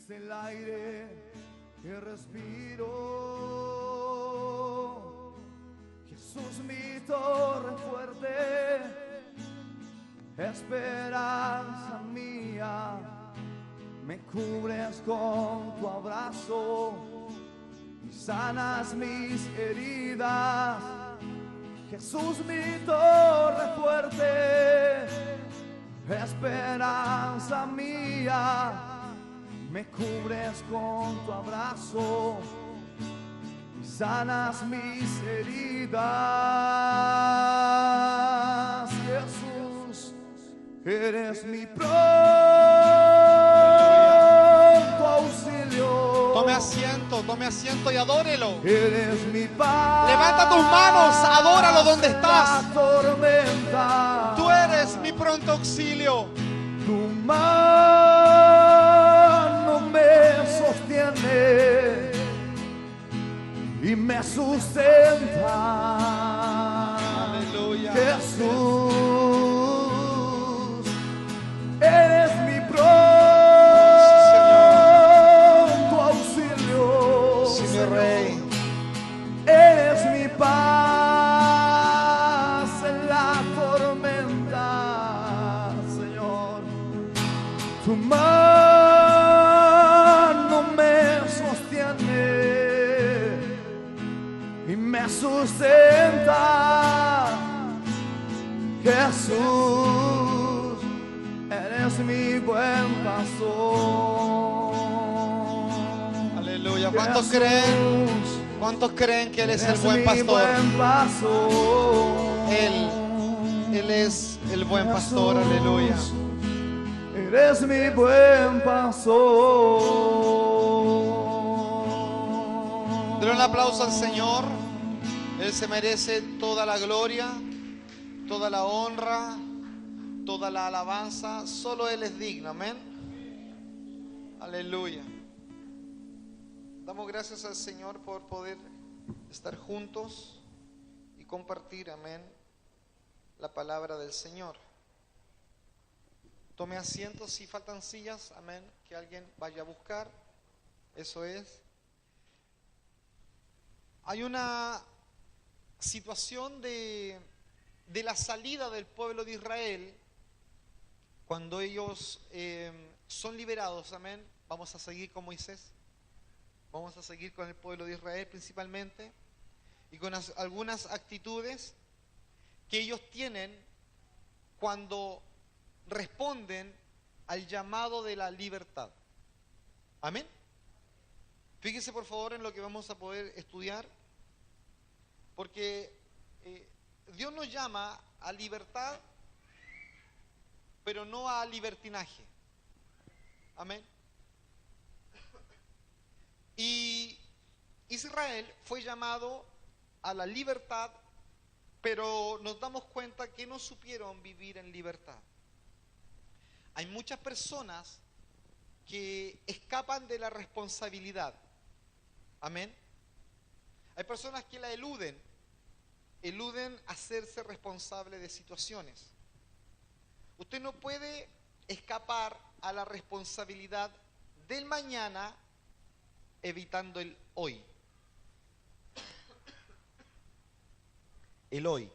es el aire que respiro. Jesús, mi torre fuerte, esperanza mía, me cubres con tu abrazo y sanas mis heridas. Jesús, mi torre fuerte, esperanza mía, me cubres con tu abrazo y sanas mis heridas. Jesús, eres mi pronto auxilio. Tome asiento y adórelo. Eres mi paz. Levanta tus manos, adóralo donde estás. En la tormenta. Tú eres mi pronto auxilio. Tu mano me sostiene y me sustenta. Aleluya. Jesús, eres mi pronto auxilio. Sí, mi Señor. Rey. Eres mi paz en la tormenta, Señor. Tu mano me sostiene y me sustenta. Jesús, eres mi buen pastor. Aleluya. ¿Cuántos creen? ¿Cuántos creen que Él es el buen pastor? Él es el buen pastor, aleluya. Eres mi buen pastor. Denle un aplauso al Señor. Él se merece toda la gloria, toda la honra, toda la alabanza. Solo Él es digno, amén. Aleluya. Damos gracias al Señor por poder estar juntos y compartir, amén, la palabra del Señor. Tome asiento, si faltan sillas, amén, que alguien vaya a buscar. Eso es. Hay una situación de la salida del pueblo de Israel cuando ellos son liberados, amén. Vamos a seguir con Moisés. Vamos a seguir con el pueblo de Israel principalmente y con algunas actitudes que ellos tienen cuando responden al llamado de la libertad. Amén. Fíjense por favor en lo que vamos a poder estudiar, porque Dios nos llama a libertad, pero no a libertinaje. Amén. Y Israel fue llamado a la libertad, pero nos damos cuenta que no supieron vivir en libertad. Hay muchas personas que escapan de la responsabilidad. Amén. Hay personas que la eluden hacerse responsable de situaciones. Usted no puede escapar a la responsabilidad del mañana evitando el hoy. El hoy.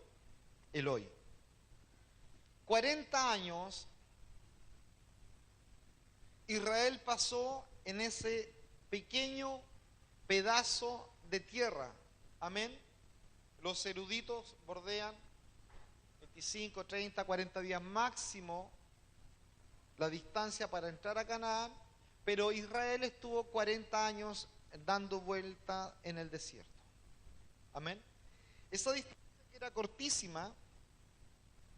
40 años Israel pasó en ese pequeño pedazo de tierra. Amén. Los eruditos bordean 25, 30, 40 días máximo la distancia para entrar a Canaán. Pero Israel estuvo 40 años dando vuelta en el desierto. Amén. Esa distancia que era cortísima,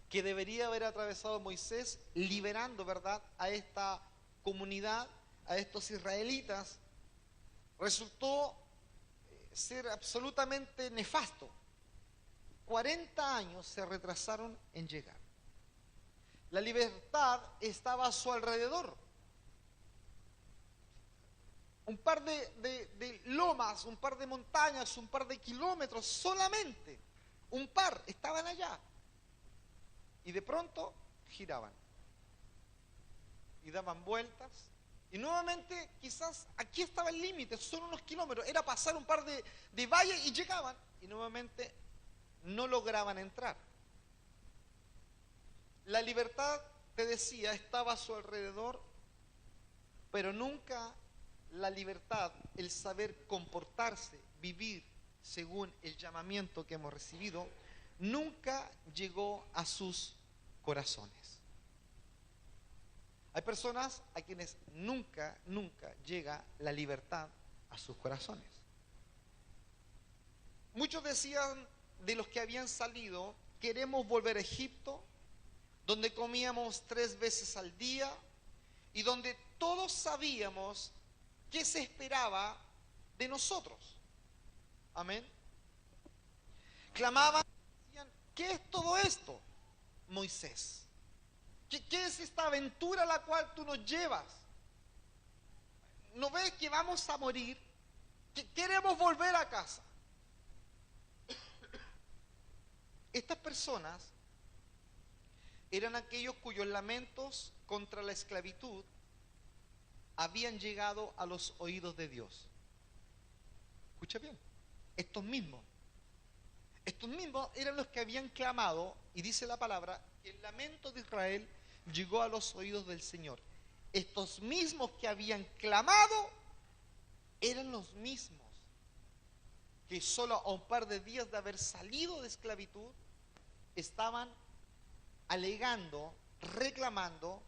que debería haber atravesado Moisés, liberando, ¿verdad?, a esta comunidad, a estos israelitas, resultó ser absolutamente nefasto. 40 años se retrasaron en llegar. La libertad estaba a su alrededor. Un par de lomas, un par de montañas, un par de kilómetros, solamente un par estaban allá. Y de pronto giraban y daban vueltas Y nuevamente, quizás aquí estaba el límite, son unos kilómetros, era pasar un par de valles y llegaban, y nuevamente no lograban entrar. La libertad, te decía, estaba a su alrededor, pero nunca la libertad, el saber comportarse, vivir según el llamamiento que hemos recibido, nunca llegó a sus corazones. Hay personas a quienes nunca llega la libertad a sus corazones. Muchos decían de los que habían salido, queremos volver a Egipto, donde comíamos 3 veces al día y donde todos sabíamos qué se esperaba de nosotros. Amén. Clamaban, decían, ¿qué es todo esto, Moisés? ¿Qué es esta aventura a la cual tú nos llevas? ¿No ves que vamos a morir? ¿Que queremos volver a casa? Estas personas eran aquellos cuyos lamentos contra la esclavitud habían llegado a los oídos de Dios. Escucha bien, estos mismos eran los que habían clamado, y dice la palabra, el lamento de Israel llegó a los oídos del Señor. Estos mismos que habían clamado eran los mismos que solo a un par de días de haber salido de esclavitud estaban alegando, reclamando,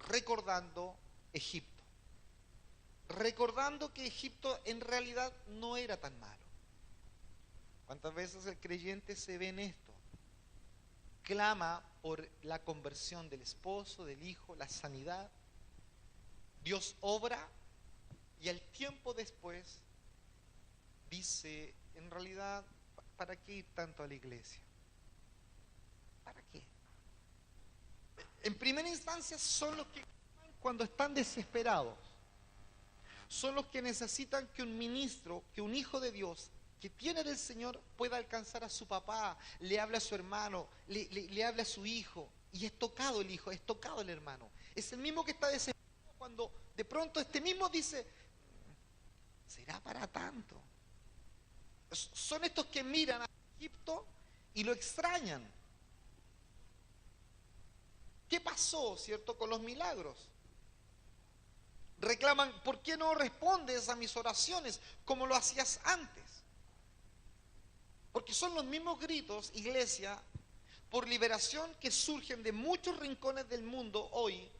recordando Egipto. Recordando que Egipto en realidad no era tan malo. ¿Cuántas veces el creyente se ve en esto? Clama por la conversión del esposo, del hijo, la sanidad. Dios obra y al tiempo después dice, en realidad, ¿para qué ir tanto a la iglesia? ¿Para qué? En primera instancia son los que claman cuando están desesperados. Son los que necesitan que un ministro, que un hijo de Dios que tiene del Señor pueda alcanzar a su papá, le hable a su hermano, le hable a su hijo, y es tocado el hijo, es tocado el hermano. Es el mismo que está desesperado cuando de pronto este mismo dice, ¿será para tanto? Son estos que miran a Egipto y lo extrañan. ¿Qué pasó, cierto, con los milagros? Reclaman, ¿por qué no respondes a mis oraciones como lo hacías antes? Porque son los mismos gritos, iglesia, por liberación que surgen de muchos rincones del mundo hoy,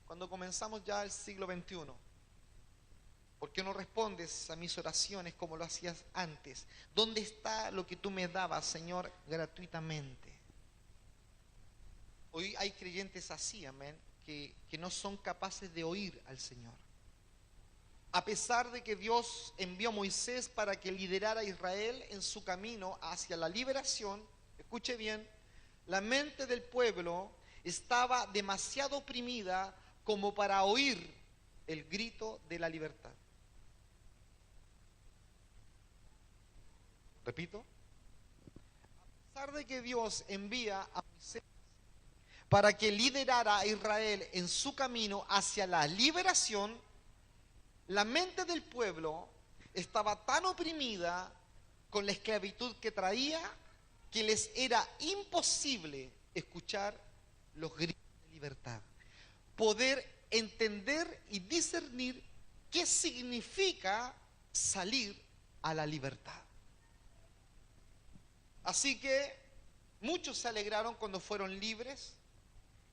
cuando comenzamos ya el siglo XXI. ¿Por qué no respondes a mis oraciones como lo hacías antes? ¿Dónde está lo que tú me dabas, Señor, gratuitamente? Hoy hay creyentes así, amén, que no son capaces de oír al Señor. A pesar de que Dios envió a Moisés para que liderara a Israel en su camino hacia la liberación, escuche bien, la mente del pueblo estaba demasiado oprimida como para oír el grito de la libertad. Repito, a pesar de que Dios envía a Moisés para que liderara a Israel en su camino hacia la liberación, la mente del pueblo estaba tan oprimida con la esclavitud que traía que les era imposible escuchar los gritos de libertad, poder entender y discernir qué significa salir a la libertad. Así que muchos se alegraron cuando fueron libres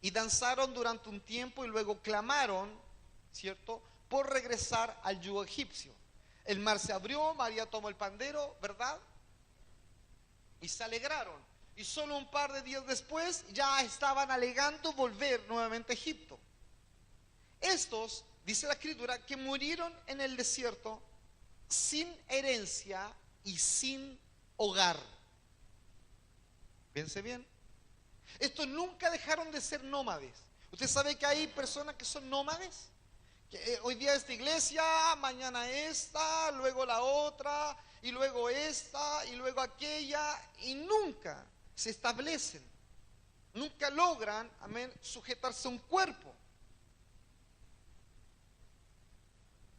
y danzaron durante un tiempo y luego clamaron, ¿cierto?, por regresar al yugo egipcio. El mar se abrió, María tomó el pandero, ¿verdad? Y se alegraron. Y solo un par de días después ya estaban alegando volver nuevamente a Egipto. Estos, dice la Escritura, que murieron en el desierto sin herencia y sin hogar. Piense bien. Estos nunca dejaron de ser nómades. ¿Usted sabe que hay personas que son nómades? Que hoy día esta iglesia, mañana esta, luego la otra, y luego esta, y luego aquella, y nunca se establecen, nunca logran, amén, sujetarse a un cuerpo.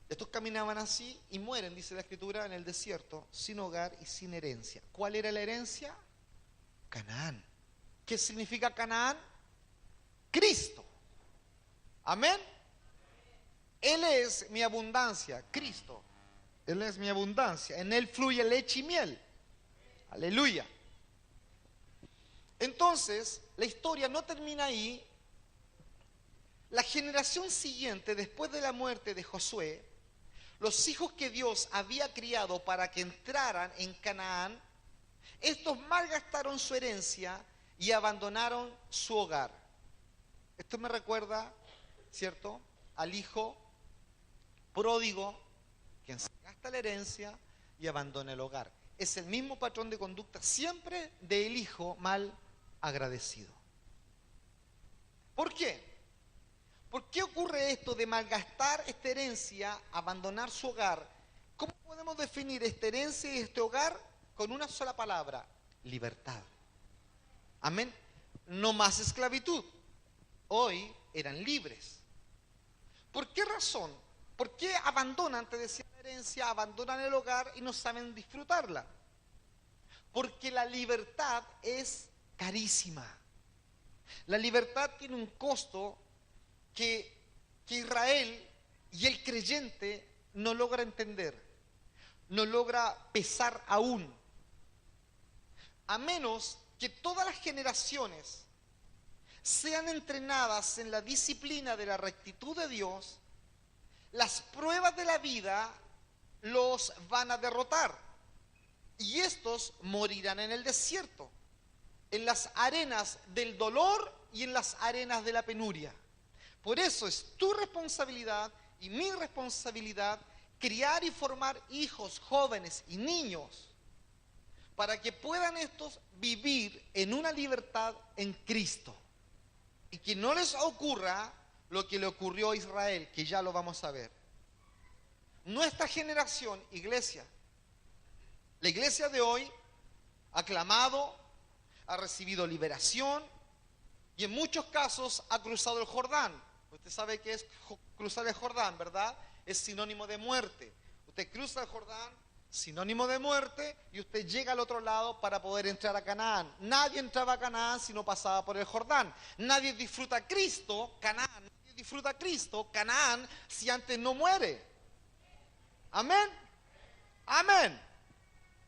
Estos caminaban así y mueren, dice la Escritura, en el desierto, sin hogar y sin herencia. ¿Cuál era la herencia? Canaán. ¿Qué significa Canaán? Cristo. Amén. Él es mi abundancia, Cristo. Él es mi abundancia. En Él fluye leche y miel. Aleluya. Entonces, la historia no termina ahí. La generación siguiente, después de la muerte de Josué, los hijos que Dios había criado para que entraran en Canaán, estos malgastaron su herencia y abandonaron su hogar. Esto me recuerda, ¿cierto?, al hijo pródigo, quien se gasta la herencia y abandona el hogar. Es el mismo patrón de conducta siempre del hijo mal agradecido. ¿Por qué? ¿Por qué ocurre esto de malgastar esta herencia, abandonar su hogar? ¿Cómo podemos definir esta herencia y este hogar? Con una sola palabra: libertad. Amén. No más esclavitud. Hoy eran libres. ¿Por qué razón? ¿Por qué abandonan, te decía, la herencia, abandonan el hogar y no saben disfrutarla? Porque la libertad es carísima. La libertad tiene un costo que Israel y el creyente no logra entender, no logra pesar aún. A menos que todas las generaciones sean entrenadas en la disciplina de la rectitud de Dios, las pruebas de la vida los van a derrotar. Y estos morirán en el desierto, en las arenas del dolor y en las arenas de la penuria. Por eso es tu responsabilidad y mi responsabilidad criar y formar hijos, jóvenes y niños para que puedan estos vivir en una libertad en Cristo. Y que no les ocurra lo que le ocurrió a Israel, que ya lo vamos a ver. Nuestra generación, iglesia, la iglesia de hoy ha clamado, ha recibido liberación y en muchos casos ha cruzado el Jordán. Usted sabe que es cruzar el Jordán, ¿verdad? Es sinónimo de muerte. Usted cruza el Jordán, sinónimo de muerte, y usted llega al otro lado para poder entrar a Canaán. Nadie entraba a Canaán si no pasaba por el Jordán. Nadie disfruta a Cristo, Canaán. Nadie disfruta a Cristo, Canaán, si antes no muere. Amén. Amén.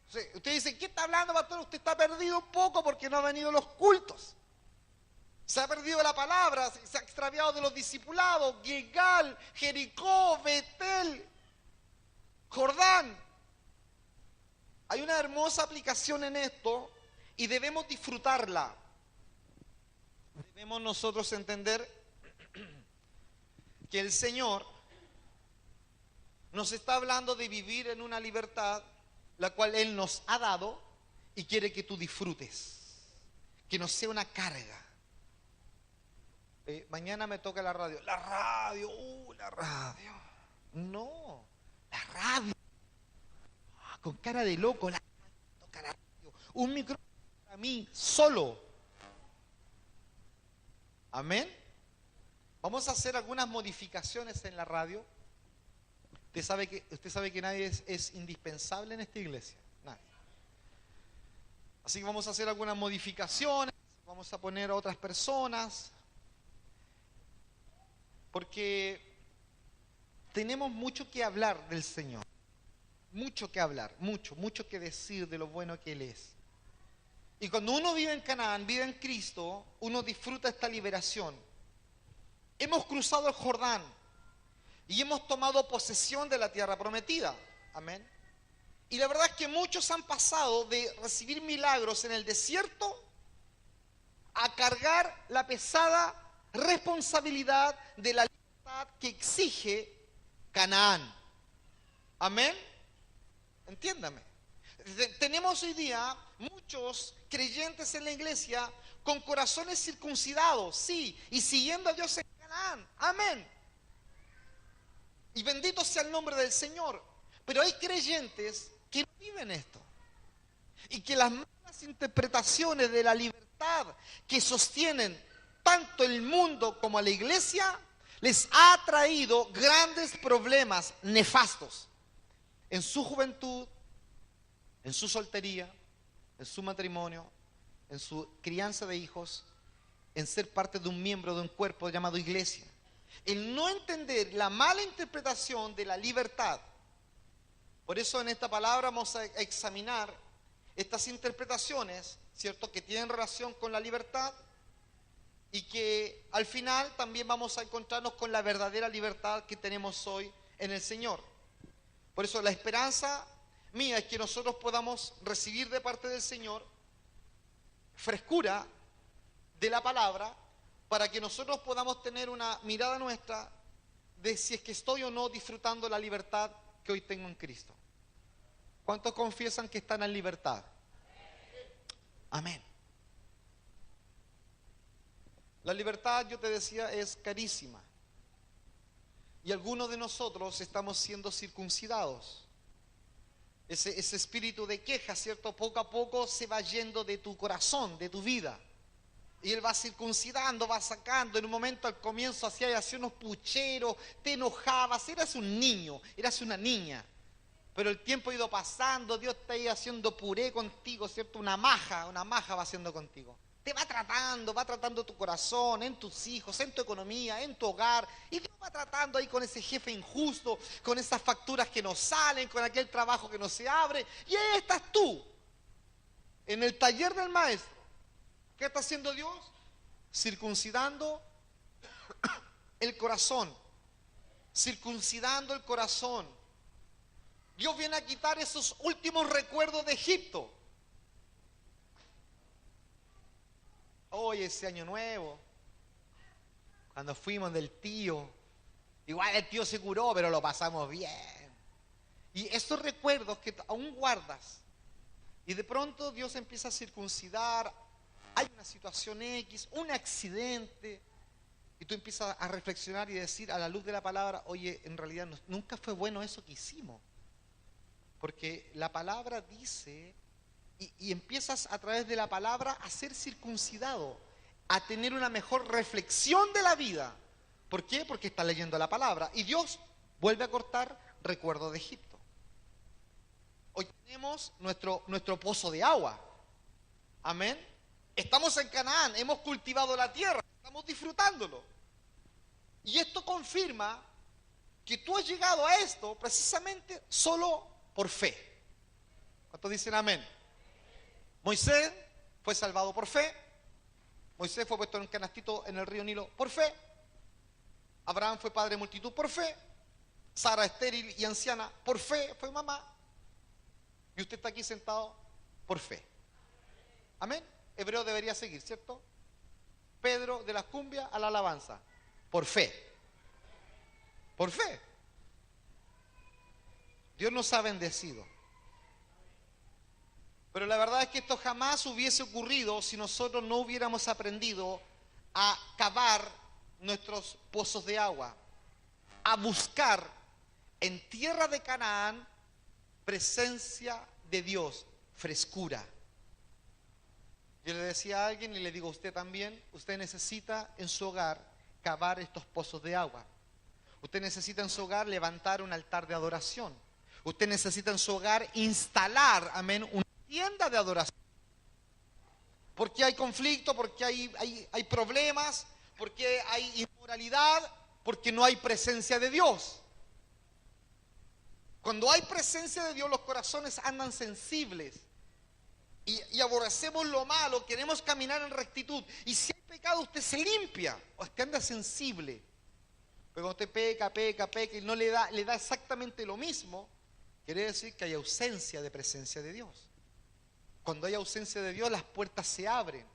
Usted dice, ¿qué está hablando, pastor? Usted está perdido un poco porque no han venido los cultos. Se ha perdido la palabra, se ha extraviado de los discipulados, Gilgal, Jericó, Betel, Jordán. Hay una hermosa aplicación en esto y debemos disfrutarla. Debemos nosotros entender que el Señor nos está hablando de vivir en una libertad la cual Él nos ha dado y quiere que tú disfrutes, que no sea una carga. Mañana me toca la radio. La radio. No, la radio. Con cara de loco, la radio. Un micrófono para mí, solo. Amén. Vamos a hacer algunas modificaciones en la radio. Usted sabe que nadie es indispensable en esta iglesia. Nadie. Así que vamos a hacer algunas modificaciones. Vamos a poner a otras personas. Porque tenemos mucho que hablar del Señor. Mucho que hablar, mucho que decir de lo bueno que Él es. Y cuando uno vive en Canaán, vive en Cristo, uno disfruta esta liberación. Hemos cruzado el Jordán y hemos tomado posesión de la tierra prometida. Amén. Y la verdad es que muchos han pasado de recibir milagros en el desierto a cargar la pesada responsabilidad de la libertad que exige Canaán. Amén. Entiéndame. Tenemos hoy día muchos creyentes en la iglesia con corazones circuncidados, sí, y siguiendo a Dios en Canaán. Amén. Y bendito sea el nombre del Señor. Pero hay creyentes que no viven esto. Y que las malas interpretaciones de la libertad que sostienen tanto el mundo como a la iglesia, les ha traído grandes problemas nefastos en su juventud, en su soltería, en su matrimonio, en su crianza de hijos, en ser parte de un miembro de un cuerpo llamado iglesia. El no entender la mala interpretación de la libertad. Por eso en esta palabra vamos a examinar estas interpretaciones, ¿cierto?, que tienen relación con la libertad y que al final también vamos a encontrarnos con la verdadera libertad que tenemos hoy en el Señor. Por eso la esperanza mía es que nosotros podamos recibir de parte del Señor frescura de la palabra para que nosotros podamos tener una mirada nuestra de si es que estoy o no disfrutando la libertad que hoy tengo en Cristo. ¿Cuántos confiesan que están en libertad? Amén. La libertad, yo te decía, es carísima. Y algunos de nosotros estamos siendo circuncidados. Ese espíritu de queja, ¿cierto? Poco a poco se va yendo de tu corazón, de tu vida. Y Él va circuncidando, va sacando. En un momento al comienzo hacía unos pucheros, te enojabas, eras un niño, eras una niña. Pero el tiempo ha ido pasando, Dios está ahí haciendo puré contigo, ¿cierto? Una maja va haciendo contigo. Te va tratando tu corazón, en tus hijos, en tu economía, en tu hogar. Y Dios va tratando ahí con ese jefe injusto, con esas facturas que no salen, con aquel trabajo que no se abre. Y ahí estás tú, en el taller del maestro. ¿Qué está haciendo Dios? Circuncidando el corazón. Circuncidando el corazón. Dios viene a quitar esos últimos recuerdos de Egipto. Hoy ese año nuevo, cuando fuimos del tío, igual el tío se curó, pero lo pasamos bien. Y esos recuerdos que aún guardas, y de pronto Dios empieza a circuncidar, hay una situación X, un accidente, y tú empiezas a reflexionar y decir a la luz de la palabra, oye, en realidad nunca fue bueno eso que hicimos. Porque la palabra dice, y empiezas a través de la palabra a ser circuncidado, a tener una mejor reflexión de la vida. ¿Por qué? Porque estás leyendo la palabra. Y Dios vuelve a cortar recuerdos de Egipto. Hoy tenemos nuestro pozo de agua. Amén. Estamos en Canaán, hemos cultivado la tierra, estamos disfrutándolo. Y esto confirma que tú has llegado a esto precisamente solo por fe. ¿Cuántos dicen amén? Moisés fue salvado por fe. Moisés fue puesto en un canastito en el río Nilo por fe. Abraham fue padre de multitud por fe. Sara, estéril y anciana, por fe fue mamá. Y usted está aquí sentado por fe. Amén. Hebreo debería seguir, ¿cierto? Pedro de las cumbias a la alabanza. Por fe. Por fe. Dios nos ha bendecido. Pero la verdad es que esto jamás hubiese ocurrido si nosotros no hubiéramos aprendido a cavar nuestros pozos de agua, a buscar en tierra de Canaán presencia de Dios, frescura. Yo le decía a alguien y le digo a usted también, usted necesita en su hogar cavar estos pozos de agua. Usted necesita en su hogar levantar un altar de adoración. Usted necesita en su hogar instalar, amén, una tienda de adoración. Porque hay conflicto, porque hay problemas, porque hay inmoralidad, porque no hay presencia de Dios. Cuando hay presencia de Dios, los corazones andan sensibles y aborrecemos lo malo, queremos caminar en rectitud. Y si hay pecado, usted se limpia, usted anda sensible. Pero cuando usted peca y no le da exactamente lo mismo, quiere decir que hay ausencia de presencia de Dios. Cuando hay ausencia de Dios, las puertas se abren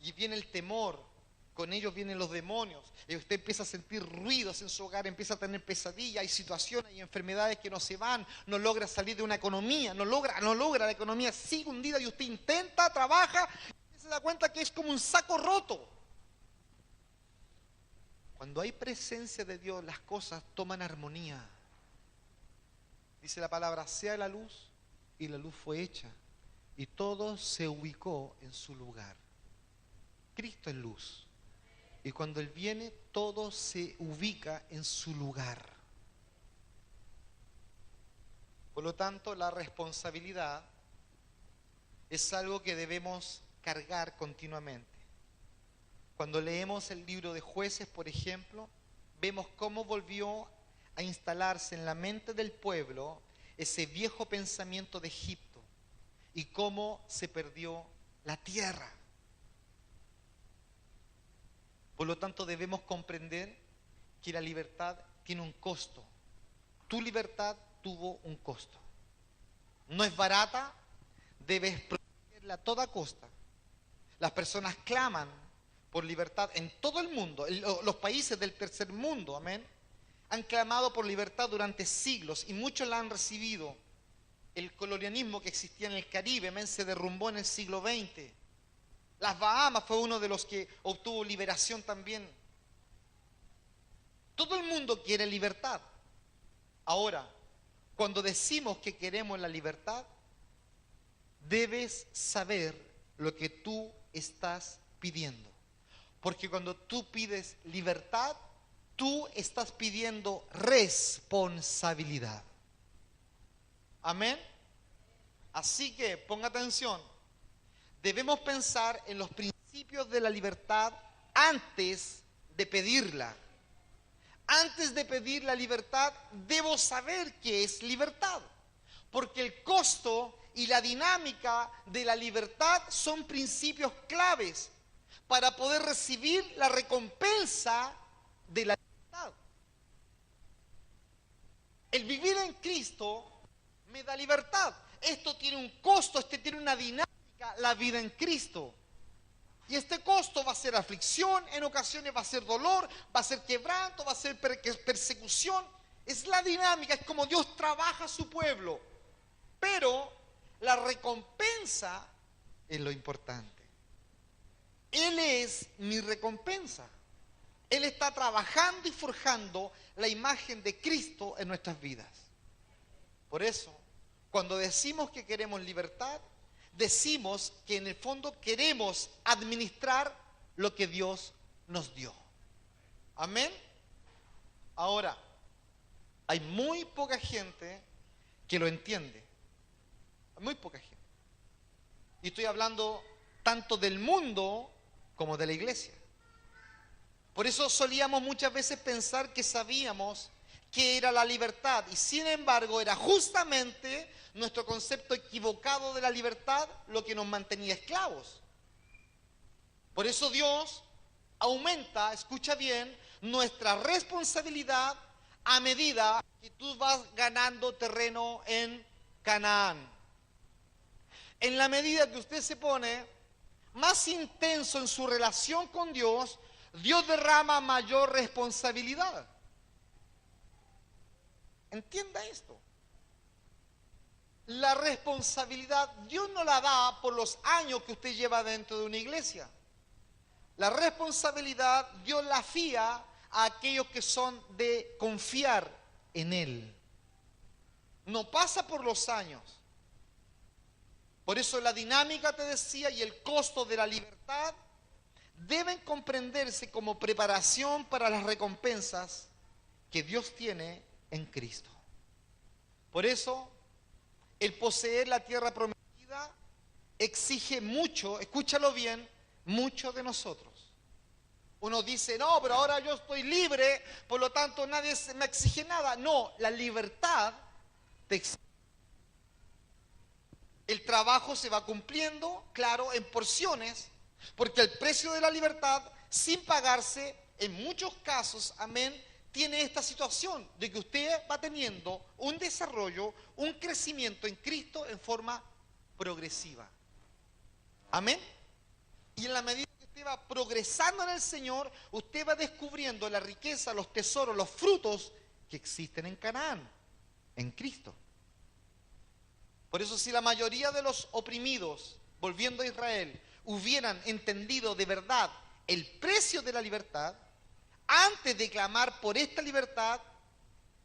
y viene el temor, con ellos vienen los demonios, y usted empieza a sentir ruidos en su hogar, empieza a tener pesadillas, hay situaciones y enfermedades que no se van, no logra salir de una economía, no logra, la economía sigue hundida y usted intenta, trabaja, y se da cuenta que es como un saco roto. Cuando hay presencia de Dios, las cosas toman armonía. Dice la palabra, sea la luz, y la luz fue hecha. Y todo se ubicó en su lugar. Cristo es luz. Y cuando Él viene, todo se ubica en su lugar. Por lo tanto, la responsabilidad es algo que debemos cargar continuamente. Cuando leemos el libro de Jueces, por ejemplo, vemos cómo volvió a instalarse en la mente del pueblo ese viejo pensamiento de Egipto y cómo se perdió la tierra. Por lo tanto, debemos comprender que la libertad tiene un costo. Tu libertad tuvo un costo. No es barata, debes protegerla a toda costa. Las personas claman por libertad en todo el mundo. Los países del tercer mundo, amén, han clamado por libertad durante siglos y muchos la han recibido. El colonialismo que existía en el Caribe, amén, se derrumbó en el siglo XX. Las Bahamas fue uno de los que obtuvo liberación también. Todo el mundo quiere libertad. Ahora, cuando decimos que queremos la libertad, debes saber lo que tú estás pidiendo. Porque cuando tú pides libertad, tú estás pidiendo responsabilidad. Amén. Así que ponga atención. Debemos pensar en los principios de la libertad antes de pedirla. Antes de pedir la libertad, debo saber qué es libertad. Porque el costo y la dinámica de la libertad son principios claves para poder recibir la recompensa de la libertad. El vivir en Cristo me da libertad. Esto tiene un costo, tiene una dinámica, la vida en Cristo. Y este costo va a ser aflicción, en ocasiones va a ser dolor, va a ser quebranto, va a ser persecución. Es la dinámica, es como Dios trabaja a su pueblo. Pero la recompensa es lo importante. Él es mi recompensa. Él está trabajando y forjando la imagen de Cristo en nuestras vidas. Por eso, cuando decimos que queremos libertad, decimos que en el fondo queremos administrar lo que Dios nos dio. Amén. Ahora, hay muy poca gente que lo entiende. Muy poca gente. Y estoy hablando tanto del mundo como de la iglesia. Por eso solíamos muchas veces pensar que sabíamos qué era la libertad, y sin embargo era justamente nuestro concepto equivocado de la libertad lo que nos mantenía esclavos. Por eso Dios aumenta, escucha bien, nuestra responsabilidad a medida que tú vas ganando terreno en Canaán. En la medida que usted se pone más intenso en su relación con Dios, Dios derrama mayor responsabilidad. Entienda esto. La responsabilidad Dios no la da por los años que usted lleva dentro de una iglesia. La responsabilidad Dios la fía a aquellos que son de confiar en Él. No pasa por los años. Por eso la dinámica, te decía, y el costo de la libertad deben comprenderse como preparación para las recompensas que Dios tiene en Cristo. Por eso, el poseer la tierra prometida exige mucho, escúchalo bien, mucho de nosotros. Uno dice, no, pero ahora yo estoy libre, por lo tanto nadie me exige nada. No, la libertad te exige. El trabajo se va cumpliendo, claro, en porciones, porque el precio de la libertad, sin pagarse, en muchos casos, amén, tiene esta situación de que usted va teniendo un desarrollo, un crecimiento en Cristo en forma progresiva. Amén. Y en la medida que usted va progresando en el Señor, usted va descubriendo la riqueza, los tesoros, los frutos que existen en Canaán, en Cristo. Por eso, si la mayoría de los oprimidos, volviendo a Israel, hubieran entendido de verdad el precio de la libertad, antes de clamar por esta libertad,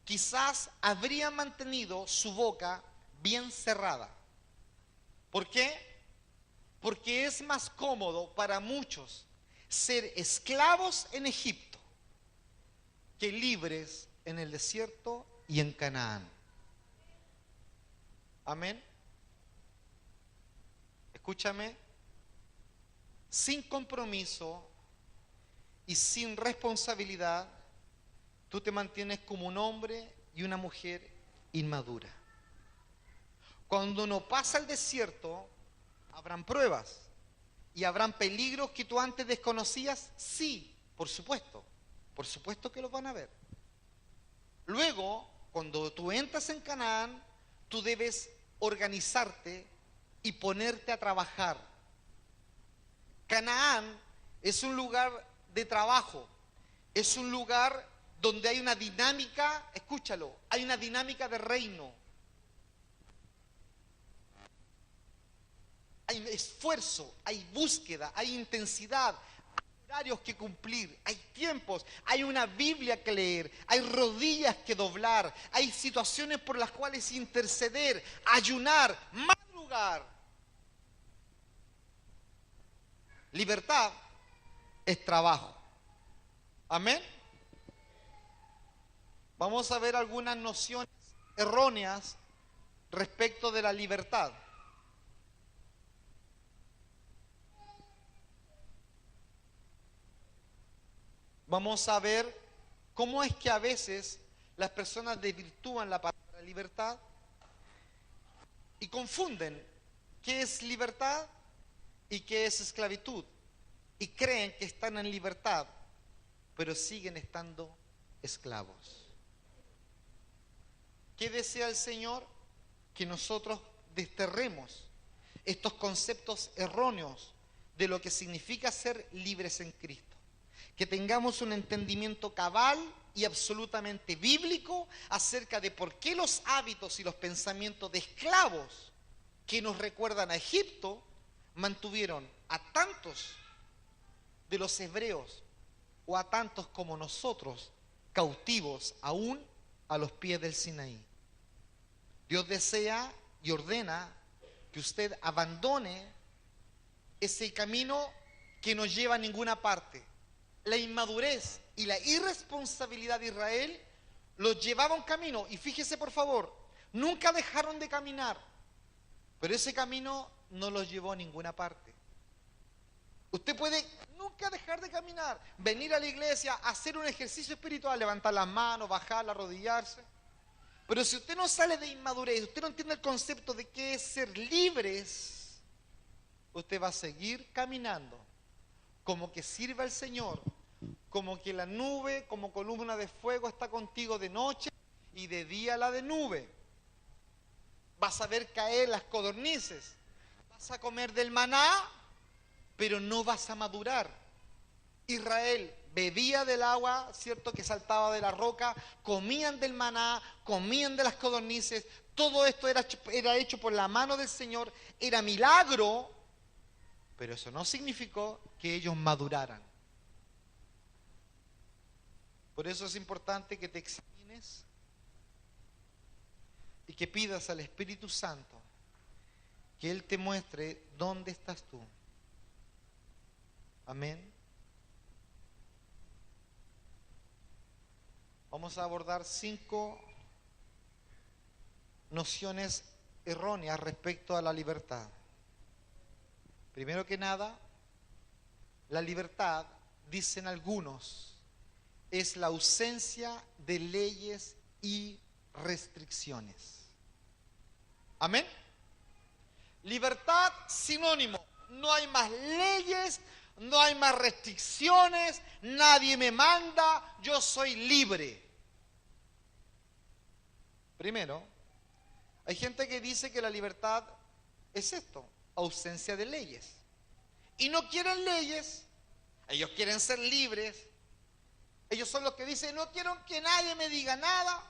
quizás habrían mantenido su boca bien cerrada. ¿Por qué? Porque es más cómodo para muchos ser esclavos en Egipto que libres en el desierto y en Canaán. Amén. Escúchame, sin compromiso y sin responsabilidad, tú te mantienes como un hombre y una mujer inmadura. Cuando uno pasa el desierto, habrán pruebas y habrán peligros que tú antes desconocías. Sí, por supuesto que los van a ver. Luego, cuando tú entras en Canaán, tú debes organizarte y ponerte a trabajar. Canaán es un lugar de trabajo, es un lugar donde hay una dinámica, escúchalo, hay una dinámica de reino. Hay esfuerzo, hay búsqueda, hay intensidad, hay horarios que cumplir, hay tiempos, hay una Biblia que leer, hay rodillas que doblar, hay situaciones por las cuales interceder, ayunar, madrugar. Libertad es trabajo. Amén. Vamos a ver algunas nociones erróneas respecto de la libertad. Vamos a ver cómo es que a veces las personas desvirtúan la palabra libertad y confunden qué es libertad y qué es esclavitud. Y creen que están en libertad, pero siguen estando esclavos. ¿Qué desea el Señor? Que nosotros desterremos estos conceptos erróneos de lo que significa ser libres en Cristo. Que tengamos un entendimiento cabal y absolutamente bíblico acerca de por qué los hábitos y los pensamientos de esclavos que nos recuerdan a Egipto mantuvieron a tantos de los hebreos o a tantos como nosotros cautivos aún a los pies del Sinaí. Dios desea y ordena que usted abandone ese camino que no lleva a ninguna parte. La inmadurez y la irresponsabilidad de Israel los llevaba a un camino, y fíjese por favor, nunca dejaron de caminar, pero ese camino no los llevó a ninguna parte. Usted puede nunca dejar de caminar, venir a la iglesia, hacer un ejercicio espiritual, levantar las manos, bajar, arrodillarse, pero si usted no sale de inmadurez, usted no entiende el concepto de qué es ser libres, usted va a seguir caminando como que sirve al Señor, como que la nube, como columna de fuego está contigo de noche y de día la de nube. Vas a ver caer las codornices, vas a comer del maná, pero no vas a madurar. Israel bebía del agua, cierto, que saltaba de la roca, comían del maná, comían de las codornices, todo esto era hecho por la mano del Señor, era milagro, pero eso no significó que ellos maduraran. Por eso es importante que te examines y que pidas al Espíritu Santo que Él te muestre dónde estás tú. Amén. Vamos a abordar 5 nociones erróneas respecto a la libertad. Primero que nada, la libertad, dicen algunos, es la ausencia de leyes y restricciones. Amén. Libertad sinónimo, no hay más leyes, no hay más restricciones, nadie me manda, yo soy libre. Primero, hay gente que dice que la libertad es esto, ausencia de leyes. Y no quieren leyes, ellos quieren ser libres. Ellos son los que dicen, no quiero que nadie me diga nada.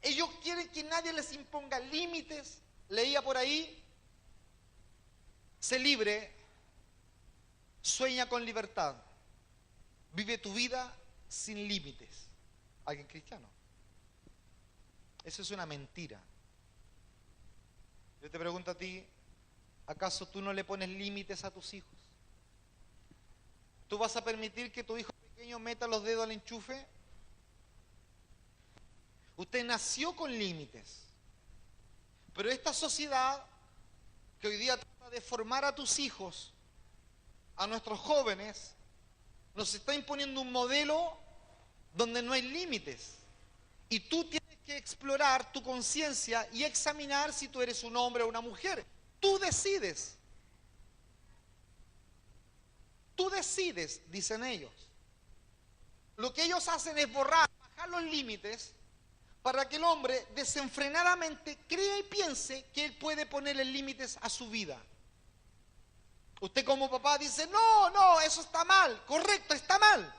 Ellos quieren que nadie les imponga límites. Leía por ahí, sé libre, sueña con libertad, vive tu vida sin límites. ¿Alguien cristiano? Eso es una mentira. Yo te pregunto a ti, ¿acaso tú no le pones límites a tus hijos? ¿Tú vas a permitir que tu hijo pequeño meta los dedos al enchufe? Usted nació con límites. Pero esta sociedad que hoy día trata de formar a tus hijos, a nuestros jóvenes, nos está imponiendo un modelo donde no hay límites. Y tú tienes que explorar tu conciencia y examinar si tú eres un hombre o una mujer. Tú decides. Tú decides, dicen ellos. Lo que ellos hacen es bajar los límites para que el hombre desenfrenadamente crea y piense que él puede ponerle límites a su vida. Usted como papá dice, no, eso está mal, correcto, está mal.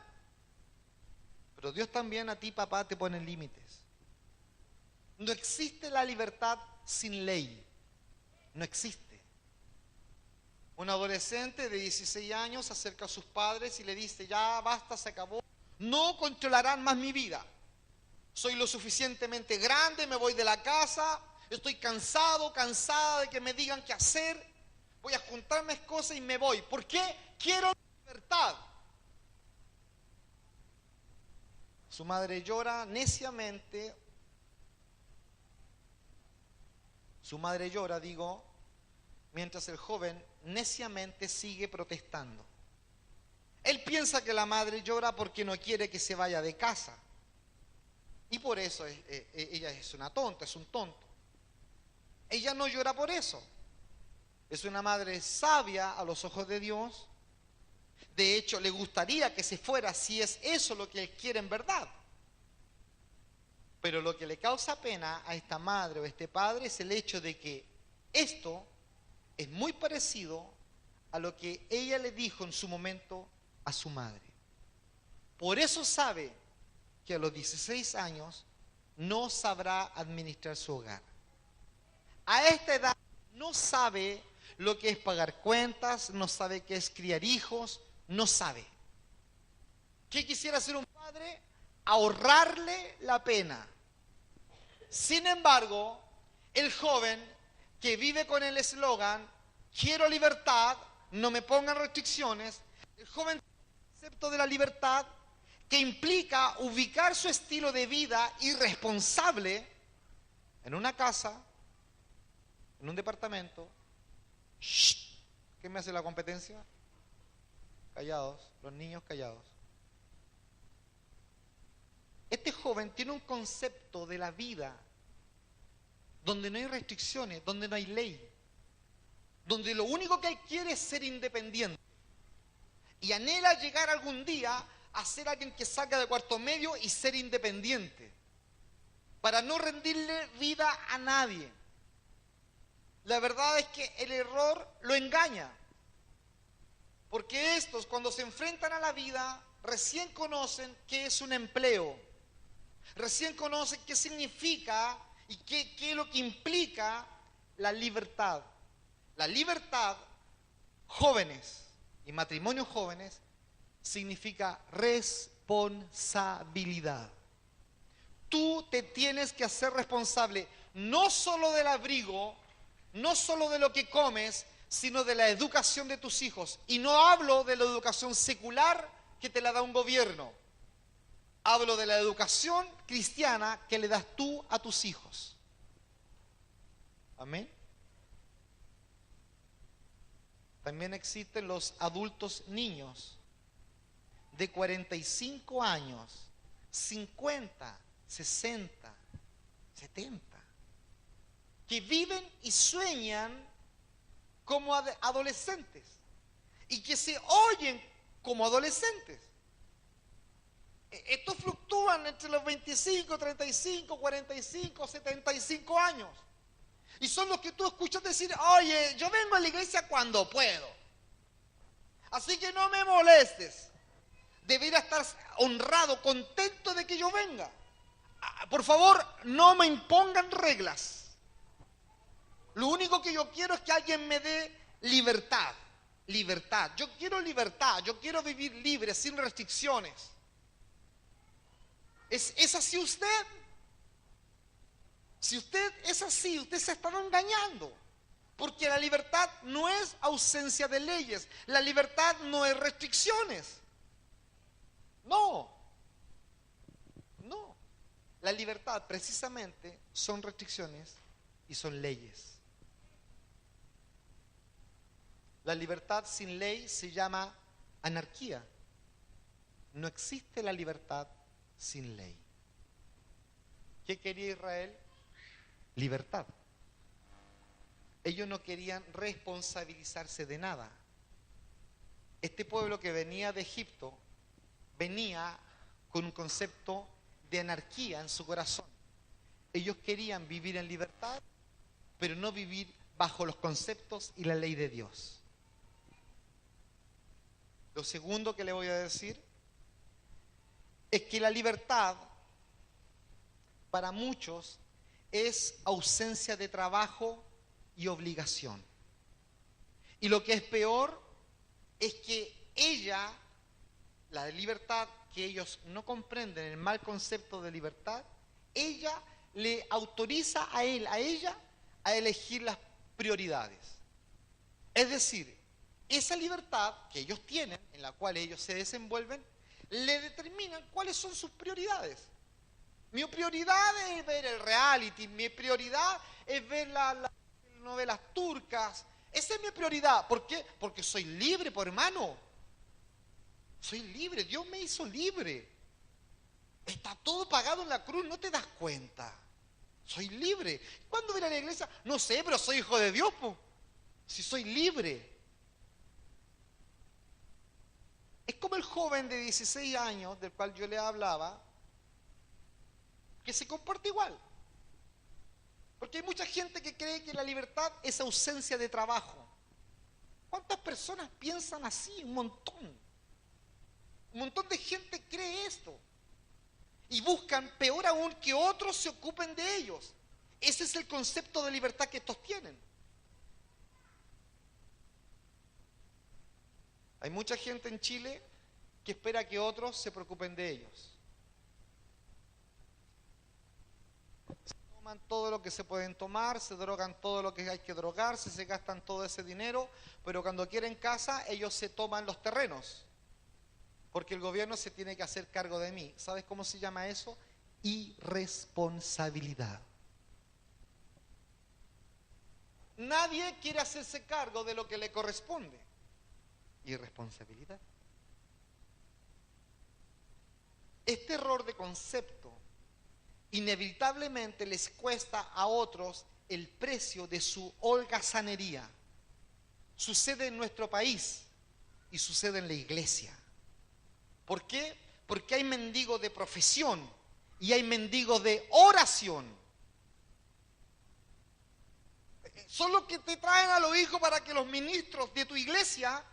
Pero Dios también a ti, papá, te pone límites. No existe la libertad sin ley. No existe. Un adolescente de 16 años se acerca a sus padres y le dice, ya basta, se acabó. No controlarán más mi vida. Soy lo suficientemente grande, me voy de la casa, estoy cansada de que me digan qué hacer. Voy a juntar mis cosas y me voy. ¿Por qué? Quiero libertad. Su madre llora neciamente. Su madre llora, mientras el joven neciamente sigue protestando. Él piensa que la madre llora porque no quiere que se vaya de casa. Y por eso ella es una tonta, es un tonto. Ella no llora por eso. Es una madre sabia a los ojos de Dios. De hecho, le gustaría que se fuera si es eso lo que él quiere en verdad. Pero lo que le causa pena a esta madre o a este padre es el hecho de que esto es muy parecido a lo que ella le dijo en su momento a su madre. Por eso sabe que a los 16 años no sabrá administrar su hogar. A esta edad no sabe lo que es pagar cuentas, no sabe qué es criar hijos, no sabe. ¿Qué quisiera hacer un padre? Ahorrarle la pena. Sin embargo, el joven que vive con el eslogan, quiero libertad, no me pongan restricciones, el joven tiene el concepto de la libertad que implica ubicar su estilo de vida irresponsable en una casa, en un departamento. Shh. ¿Qué me hace la competencia? Callados, los niños callados. Este joven tiene un concepto de la vida donde no hay restricciones, donde no hay ley, donde lo único que él quiere es ser independiente y anhela llegar algún día a ser alguien que salga de cuarto medio y ser independiente para no rendirle vida a nadie. La verdad es que el error lo engaña, porque estos, cuando se enfrentan a la vida, recién conocen qué es un empleo, recién conocen qué significa y qué es lo que implica la libertad. La libertad, jóvenes y matrimonios jóvenes, significa responsabilidad. Tú te tienes que hacer responsable no solo del abrigo, no solo de lo que comes, sino de la educación de tus hijos. Y no hablo de la educación secular que te la da un gobierno. Hablo de la educación cristiana que le das tú a tus hijos. Amén. También existen los adultos niños de 45 años, 50, 60, 70, que viven y sueñan como adolescentes y que se oyen como adolescentes. Estos fluctúan entre los 25, 35, 45, 75 años. Y son los que tú escuchas decir, oye, yo vengo a la iglesia cuando puedo. Así que no me molestes. Debería estar honrado, contento de que yo venga. Por favor, no me impongan reglas. Lo único que yo quiero es que alguien me dé libertad. Libertad. Yo quiero libertad. Yo quiero vivir libre, sin restricciones. ¿Es así usted? Si usted es así, usted se está engañando. Porque la libertad no es ausencia de leyes, la libertad no es restricciones. No, no. La libertad precisamente son restricciones y son leyes. La libertad sin ley se llama anarquía. No existe la libertad sin ley. ¿Qué quería Israel? Libertad. Ellos no querían responsabilizarse de nada. Este pueblo que venía de Egipto venía con un concepto de anarquía en su corazón. Ellos querían vivir en libertad, pero no vivir bajo los conceptos y la ley de Dios. Lo segundo que le voy a decir es que la libertad para muchos es ausencia de trabajo y obligación. Y lo que es peor es que la libertad que ellos no comprenden, el mal concepto de libertad, ella le autoriza a ella a elegir las prioridades. Es decir, esa libertad que ellos tienen, en la cual ellos se desenvuelven, le determinan cuáles son sus prioridades. Mi prioridad es ver el reality, mi prioridad es ver las novelas turcas. Esa es mi prioridad. ¿Por qué? Porque soy libre, por hermano. Soy libre, Dios me hizo libre. Está todo pagado en la cruz, no te das cuenta. Soy libre. ¿Cuándo voy a la iglesia? No sé, pero soy hijo de Dios, po. Si soy libre. Es como el joven de 16 años, del cual yo le hablaba, que se comporta igual. Porque hay mucha gente que cree que la libertad es ausencia de trabajo. ¿Cuántas personas piensan así? Un montón. Un montón de gente cree esto. Y buscan, peor aún, que otros se ocupen de ellos. Ese es el concepto de libertad que estos tienen. Hay mucha gente en Chile que espera que otros se preocupen de ellos. Se toman todo lo que se pueden tomar, se drogan todo lo que hay que drogarse, se gastan todo ese dinero, pero cuando quieren casa, ellos se toman los terrenos. Porque el gobierno se tiene que hacer cargo de mí. ¿Sabes cómo se llama eso? Irresponsabilidad. Nadie quiere hacerse cargo de lo que le corresponde. Irresponsabilidad. Este error de concepto inevitablemente les cuesta a otros el precio de su holgazanería. Sucede en nuestro país y sucede en la iglesia. ¿Por qué? Porque hay mendigos de profesión y hay mendigos de oración. Son los que te traen a los hijos para que los ministros de tu iglesia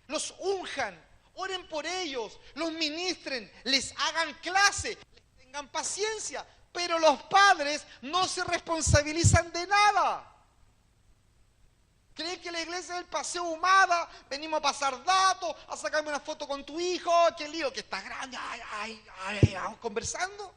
los unjan, oren por ellos, los ministren, les hagan clase, les tengan paciencia. Pero los padres no se responsabilizan de nada. ¿Creen que la iglesia es el paseo Humada? Venimos a pasar datos, a sacarme una foto con tu hijo, qué lío, que está grande, vamos conversando.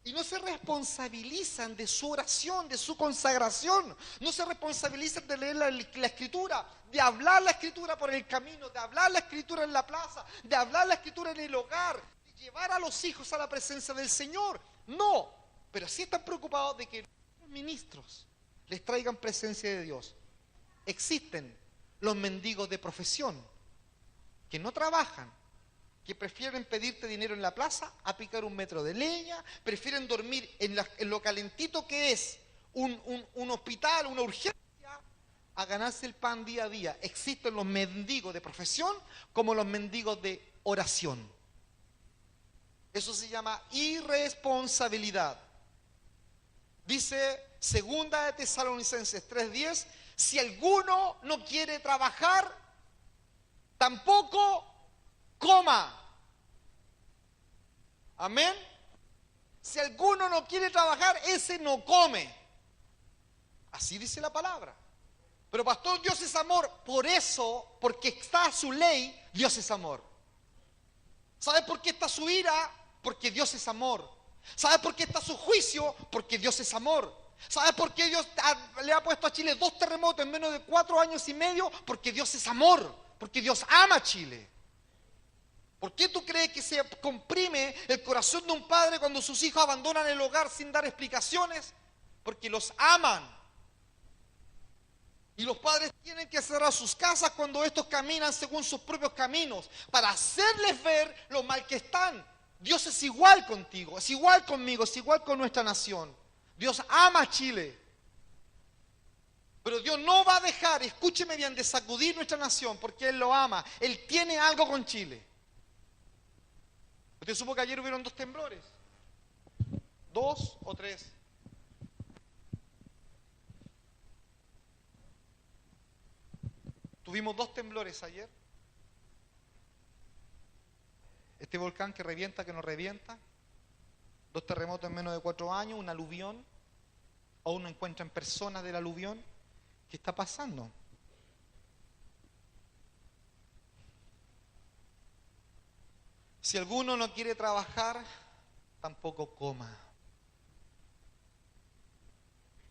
Y no se responsabilizan de su oración, de su consagración. No se responsabilizan de leer la escritura, de hablar la escritura por el camino, de hablar la escritura en la plaza, de hablar la escritura en el hogar, de llevar a los hijos a la presencia del Señor. No, pero sí están preocupados de que los ministros les traigan presencia de Dios. Existen los mendigos de profesión que no trabajan, que prefieren pedirte dinero en la plaza a picar un metro de leña, prefieren dormir en lo calentito que es un hospital, una urgencia, a ganarse el pan día a día. Existen los mendigos de profesión como los mendigos de oración. Eso se llama irresponsabilidad. Dice 2 de Tesalonicenses 3:10, si alguno no quiere trabajar, tampoco coma. Amén. Si alguno no quiere trabajar, ese no come. Así dice la palabra. Pero pastor, Dios es amor. Por eso, porque está su ley, Dios es amor. ¿Sabe por qué está su ira? Porque Dios es amor. ¿Sabe por qué está su juicio? Porque Dios es amor. ¿Sabes por qué Dios le ha puesto a Chile 2 terremotos en menos de 4 años y medio? Porque Dios es amor, porque Dios ama a Chile. ¿Por qué tú crees que se comprime el corazón de un padre cuando sus hijos abandonan el hogar sin dar explicaciones? Porque los aman. Y los padres tienen que cerrar sus casas cuando estos caminan según sus propios caminos, para hacerles ver lo mal que están. Dios es igual contigo, es igual conmigo, es igual con nuestra nación. Dios ama a Chile. Pero Dios no va a dejar, escúcheme bien, de sacudir nuestra nación, porque Él lo ama. Él tiene algo con Chile. ¿Usted supo que ayer hubieron 2 temblores? 2 o 3. Tuvimos 2 temblores ayer. Este volcán que revienta, que no revienta. 2 terremotos en menos de 4 años, un aluvión. Aún no encuentran personas del aluvión. ¿Qué está pasando? Si alguno no quiere trabajar, tampoco coma.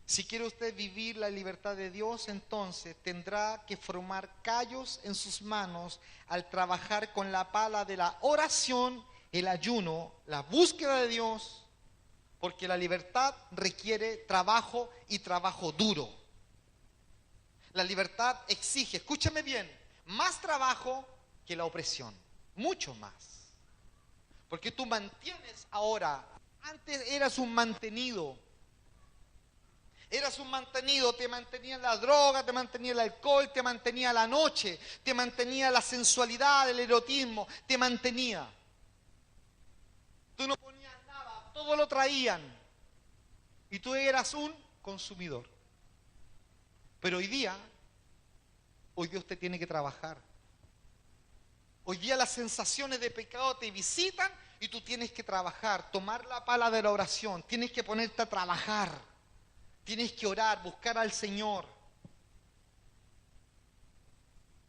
Si quiere usted vivir la libertad de Dios, entonces tendrá que formar callos en sus manos al trabajar con la pala de la oración, el ayuno, la búsqueda de Dios, porque la libertad requiere trabajo y trabajo duro. La libertad exige, escúchame bien, más trabajo que la opresión, mucho más. Porque tú mantienes ahora, antes eras un mantenido. Eras un mantenido, te mantenía la droga, te mantenía el alcohol, te mantenía la noche, te mantenía la sensualidad, el erotismo, te mantenía. Tú no ponías nada, todo lo traían. Y tú eras un consumidor. Pero hoy día usted tiene que trabajar. Hoy día las sensaciones de pecado te visitan y tú tienes que trabajar, tomar la pala de la oración, tienes que ponerte a trabajar. Tienes que orar, buscar al Señor.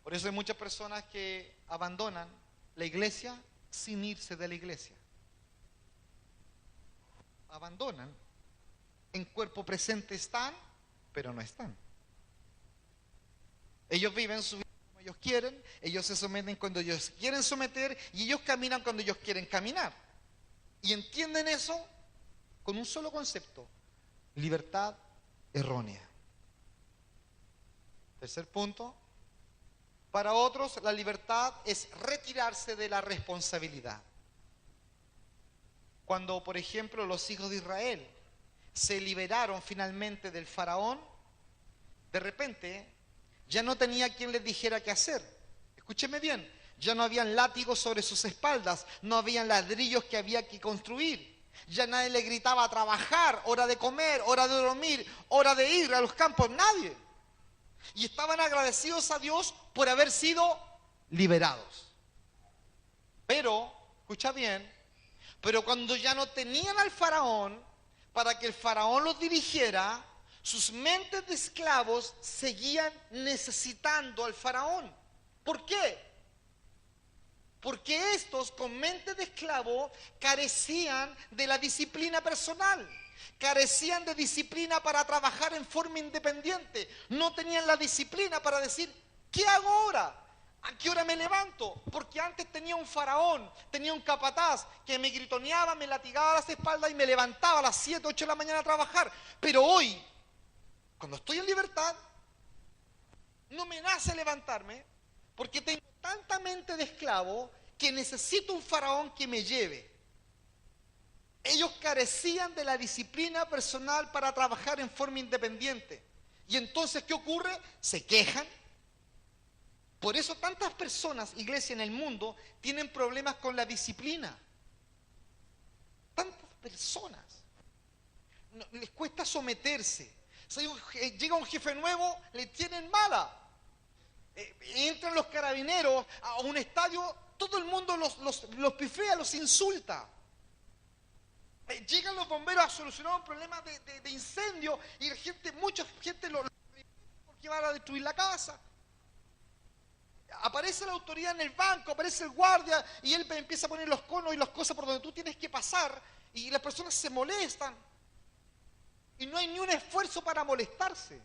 Por eso hay muchas personas que abandonan la iglesia sin irse de la iglesia. Abandonan. En cuerpo presente están, pero no están. Ellos viven su vida como ellos quieren, ellos se someten cuando ellos quieren someter y ellos caminan cuando ellos quieren caminar. Y entienden eso con un solo concepto: libertad errónea. Tercer punto. Para otros, la libertad es retirarse de la responsabilidad. Cuando, por ejemplo, los hijos de Israel se liberaron finalmente del faraón, de repente ya no tenía quien les dijera qué hacer. Escúcheme bien, ya no habían látigos sobre sus espaldas, no habían ladrillos que había que construir. Ya nadie le gritaba a trabajar, hora de comer, hora de dormir, hora de ir a los campos, nadie. Y estaban agradecidos a Dios por haber sido liberados. Pero, escucha bien, pero cuando ya no tenían al faraón, para que el faraón los dirigiera, sus mentes de esclavos seguían necesitando al faraón. ¿Por qué? Porque estos con mente de esclavo carecían de la disciplina personal, carecían de disciplina para trabajar en forma independiente, no tenían la disciplina para decir, ¿qué hago ahora? ¿A qué hora me levanto? Porque antes tenía un faraón, tenía un capataz que me gritoneaba, me latigaba las espaldas y me levantaba a las 7, 8 de la mañana a trabajar. Pero hoy, cuando estoy en libertad, no me nace levantarme porque tengo tanta mente de esclavo que necesito un faraón que me lleve. Ellos carecían de la disciplina personal para trabajar en forma independiente. Y entonces, ¿qué ocurre? Se quejan. Por eso tantas personas, iglesia, en el mundo tienen problemas con la disciplina. Tantas personas. Les cuesta someterse. Si llega un jefe nuevo, le tienen mala. Entran los carabineros a un estadio, todo el mundo los pifea, los insulta. Llegan los bomberos a solucionar un problema de incendio y mucha gente lo porque van a destruir la casa. Aparece la autoridad en el banco, aparece el guardia y él empieza a poner los conos y las cosas por donde tú tienes que pasar y las personas se molestan. Y no hay ni un esfuerzo para molestarse.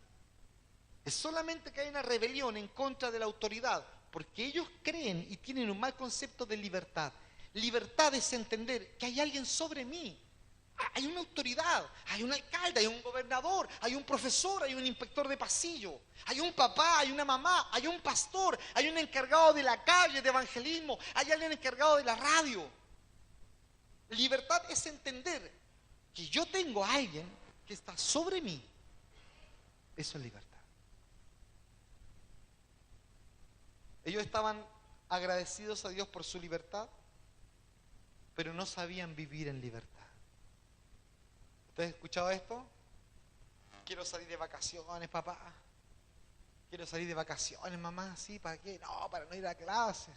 Es solamente que hay una rebelión en contra de la autoridad, porque ellos creen y tienen un mal concepto de libertad. Libertad es entender que hay alguien sobre mí. Hay una autoridad, hay un alcalde, hay un gobernador, hay un profesor, hay un inspector de pasillo, hay un papá, hay una mamá, hay un pastor, hay un encargado de la calle de evangelismo, hay alguien encargado de la radio. Libertad es entender que yo tengo a alguien que está sobre mí. Eso es libertad. Ellos estaban agradecidos a Dios por su libertad, pero no sabían vivir en libertad. ¿Ustedes han escuchado esto? Quiero salir de vacaciones, papá. Quiero salir de vacaciones, mamá. ¿Sí? ¿Para qué? No, para no ir a clases.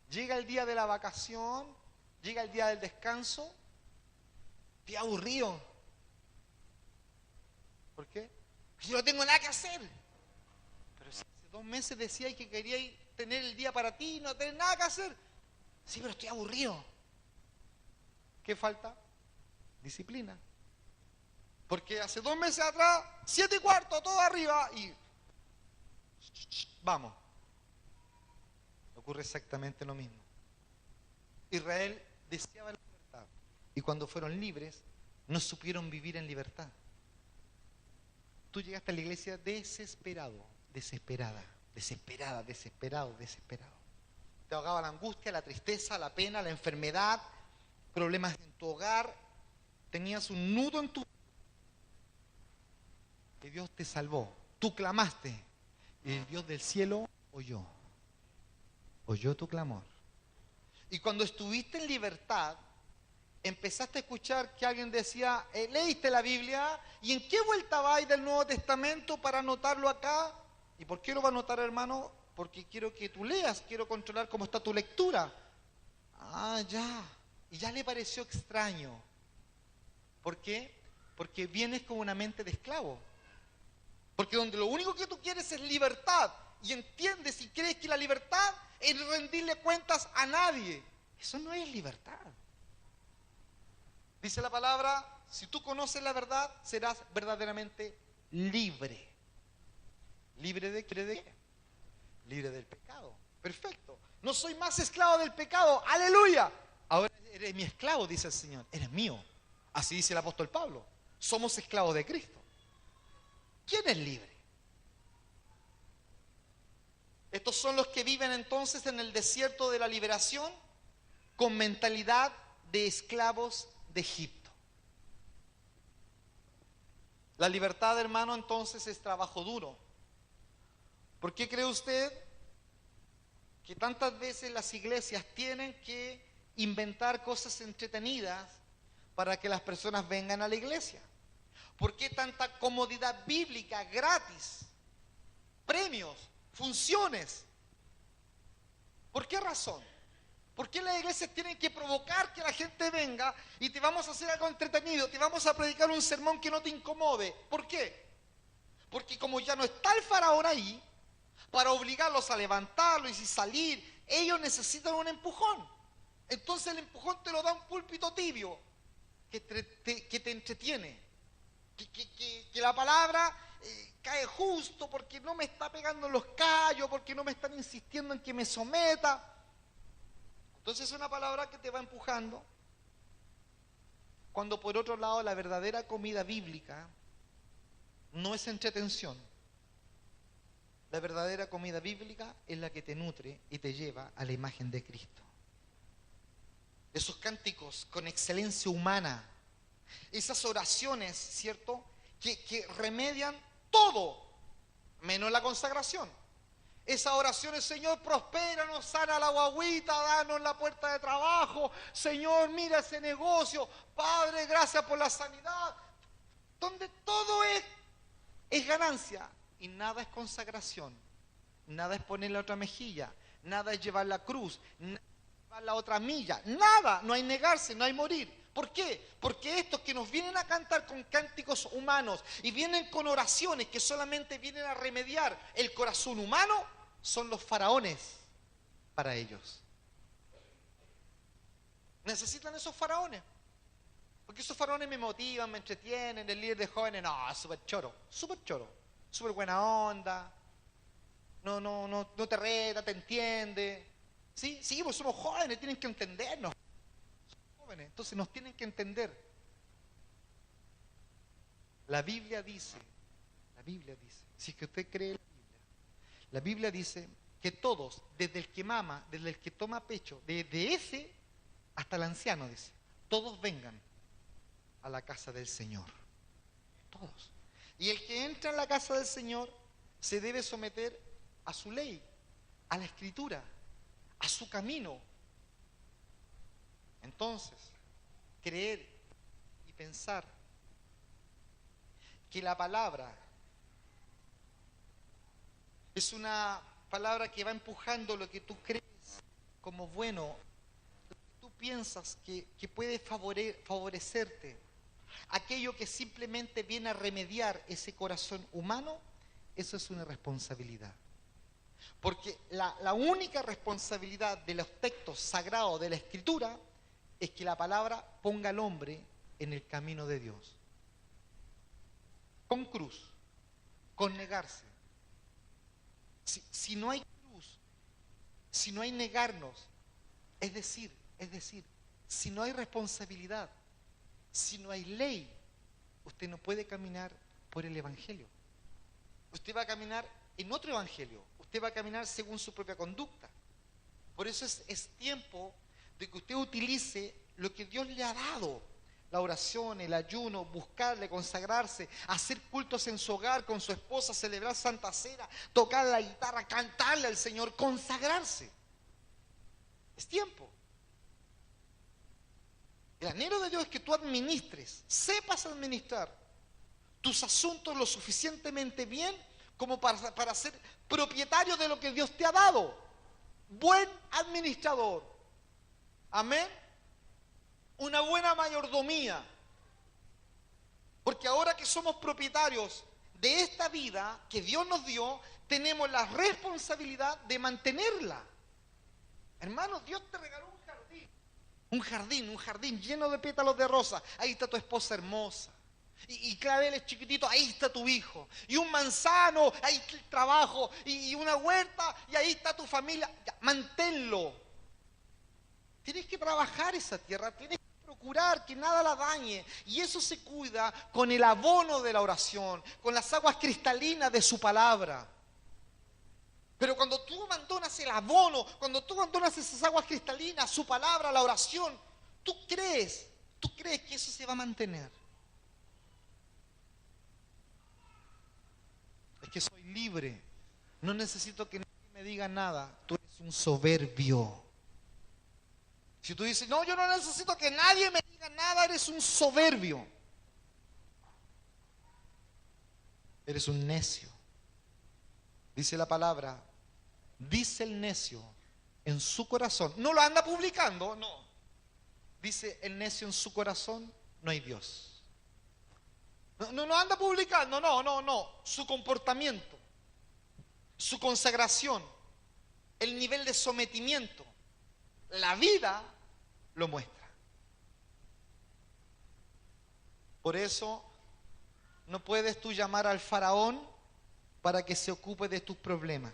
Llega el día de la vacación, llega el día del descanso. Estoy aburrido. ¿Por qué? Porque yo no tengo nada que hacer. Pero si hace 2 meses decía que quería tener el día para ti y no tener nada que hacer. Sí, pero estoy aburrido. ¿Qué falta? Disciplina. Porque hace 2 meses atrás, 7:15, todo arriba y vamos. Ocurre exactamente lo mismo. Israel deseaba la libertad y cuando fueron libres no supieron vivir en libertad. Tú llegaste a la iglesia desesperado, desesperado. Te ahogaba la angustia, la tristeza, la pena, la enfermedad, problemas en tu hogar. Tenías un nudo en tu vida. Y Dios te salvó. Tú clamaste. Y el Dios del cielo oyó. Oyó tu clamor. Y cuando estuviste en libertad, empezaste a escuchar que alguien decía, ¿leíste la Biblia? ¿Y en qué vuelta vais del Nuevo Testamento para anotarlo acá? ¿Y por qué lo va a anotar, hermano? Porque quiero que tú leas, quiero controlar cómo está tu lectura. Ah, ya. Y ya le pareció extraño. ¿Por qué? Porque vienes con una mente de esclavo. Porque donde lo único que tú quieres es libertad. Y entiendes y crees que la libertad es rendirle cuentas a nadie. Eso no es libertad. Dice la palabra, si tú conoces la verdad, serás verdaderamente libre. ¿Libre de qué? Libre del pecado. Perfecto. No soy más esclavo del pecado. ¡Aleluya! Ahora eres mi esclavo, dice el Señor. Eres mío. Así dice el apóstol Pablo. Somos esclavos de Cristo. ¿Quién es libre? Estos son los que viven entonces en el desierto de la liberación con mentalidad de esclavos de Egipto. La libertad, hermano, entonces es trabajo duro. ¿Por qué cree usted que tantas veces las iglesias tienen que inventar cosas entretenidas para que las personas vengan a la iglesia? ¿Por qué tanta comodidad bíblica gratis? Premios, funciones. ¿Por qué razón? ¿Por qué las iglesias tienen que provocar que la gente venga y te vamos a hacer algo entretenido, te vamos a predicar un sermón que no te incomode? ¿Por qué? Porque como ya no está el faraón ahí, para obligarlos a levantarlo y salir, ellos necesitan un empujón. Entonces el empujón te lo da un púlpito tibio que te entretiene. Que la palabra cae justo porque no me está pegando en los callos, porque no me están insistiendo en que me someta. Entonces es una palabra que te va empujando. Cuando por otro lado la verdadera comida bíblica no es entretención. La verdadera comida bíblica es la que te nutre y te lleva a la imagen de Cristo. Esos cánticos con excelencia humana, esas oraciones, ¿cierto?, que remedian todo, menos la consagración. Esas oraciones, Señor, prospéranos, sana la guagüita, danos la puerta de trabajo, Señor, mira ese negocio, Padre, gracias por la sanidad, donde todo es ganancia y nada es consagración, nada es poner la otra mejilla, nada es llevar la cruz, nada es llevar la otra milla, nada, no hay negarse, no hay morir. ¿Por qué? Porque estos que nos vienen a cantar con cánticos humanos y vienen con oraciones que solamente vienen a remediar el corazón humano, son los faraones para ellos. Necesitan esos faraones. Porque esos varones me motivan, me entretienen, el líder de jóvenes, no, súper choro, súper buena onda, no te reta, te entiende. Sí, pues somos jóvenes, tienen que entendernos. Somos jóvenes, entonces nos tienen que entender. La Biblia dice, si es que usted cree la Biblia dice que todos, desde el que mama, desde el que toma pecho, desde ese hasta el anciano, dice, todos vengan a la casa del Señor. Todos. Y el que entra en la casa del Señor se debe someter a su ley, a la Escritura, a su camino. Entonces, creer y pensar que la palabra es una palabra que va empujando lo que tú crees como bueno, lo que tú piensas que puede favorecerte, aquello que simplemente viene a remediar ese corazón humano, eso es una irresponsabilidad. Porque la única responsabilidad de los textos sagrados de la Escritura es que la palabra ponga al hombre en el camino de Dios. Con cruz, con negarse. Si no hay cruz, si no hay negarnos, es decir, si no hay responsabilidad, si no hay ley, usted no puede caminar por el Evangelio. Usted va a caminar en otro Evangelio, usted va a caminar según su propia conducta. Por eso es tiempo de que usted utilice lo que Dios le ha dado. La oración, el ayuno, buscarle, consagrarse, hacer cultos en su hogar con su esposa, celebrar Santa Cena, tocar la guitarra, cantarle al Señor, consagrarse. Es tiempo. El anhelo de Dios es que tú administres, sepas administrar tus asuntos lo suficientemente bien como para ser propietario de lo que Dios te ha dado. Buen administrador. Amén. Una buena mayordomía. Porque ahora que somos propietarios de esta vida que Dios nos dio, tenemos la responsabilidad de mantenerla. Hermanos, Dios te regaló un jardín lleno de pétalos de rosa. Ahí está tu esposa hermosa. Y claveles chiquititos, ahí está tu hijo. Y un manzano, ahí está el trabajo. Y una huerta, y ahí está tu familia. Ya, manténlo. Tienes que trabajar esa tierra, tienes que procurar que nada la dañe. Y eso se cuida con el abono de la oración, con las aguas cristalinas de su palabra. Pero cuando tú abandonas el abono, cuando tú abandonas esas aguas cristalinas, su palabra, la oración, tú crees que eso se va a mantener. Es que soy libre, no necesito que nadie me diga nada. Tú eres un soberbio. Si tú dices, no, yo no necesito que nadie me diga nada, eres un soberbio. Eres un necio. Dice la palabra, dice el necio en su corazón, no lo anda publicando, no. Dice el necio en su corazón, no hay Dios. No anda publicando, no. Su comportamiento, su consagración, el nivel de sometimiento, la vida lo muestra. Por eso no puedes tú llamar al faraón para que se ocupe de tus problemas.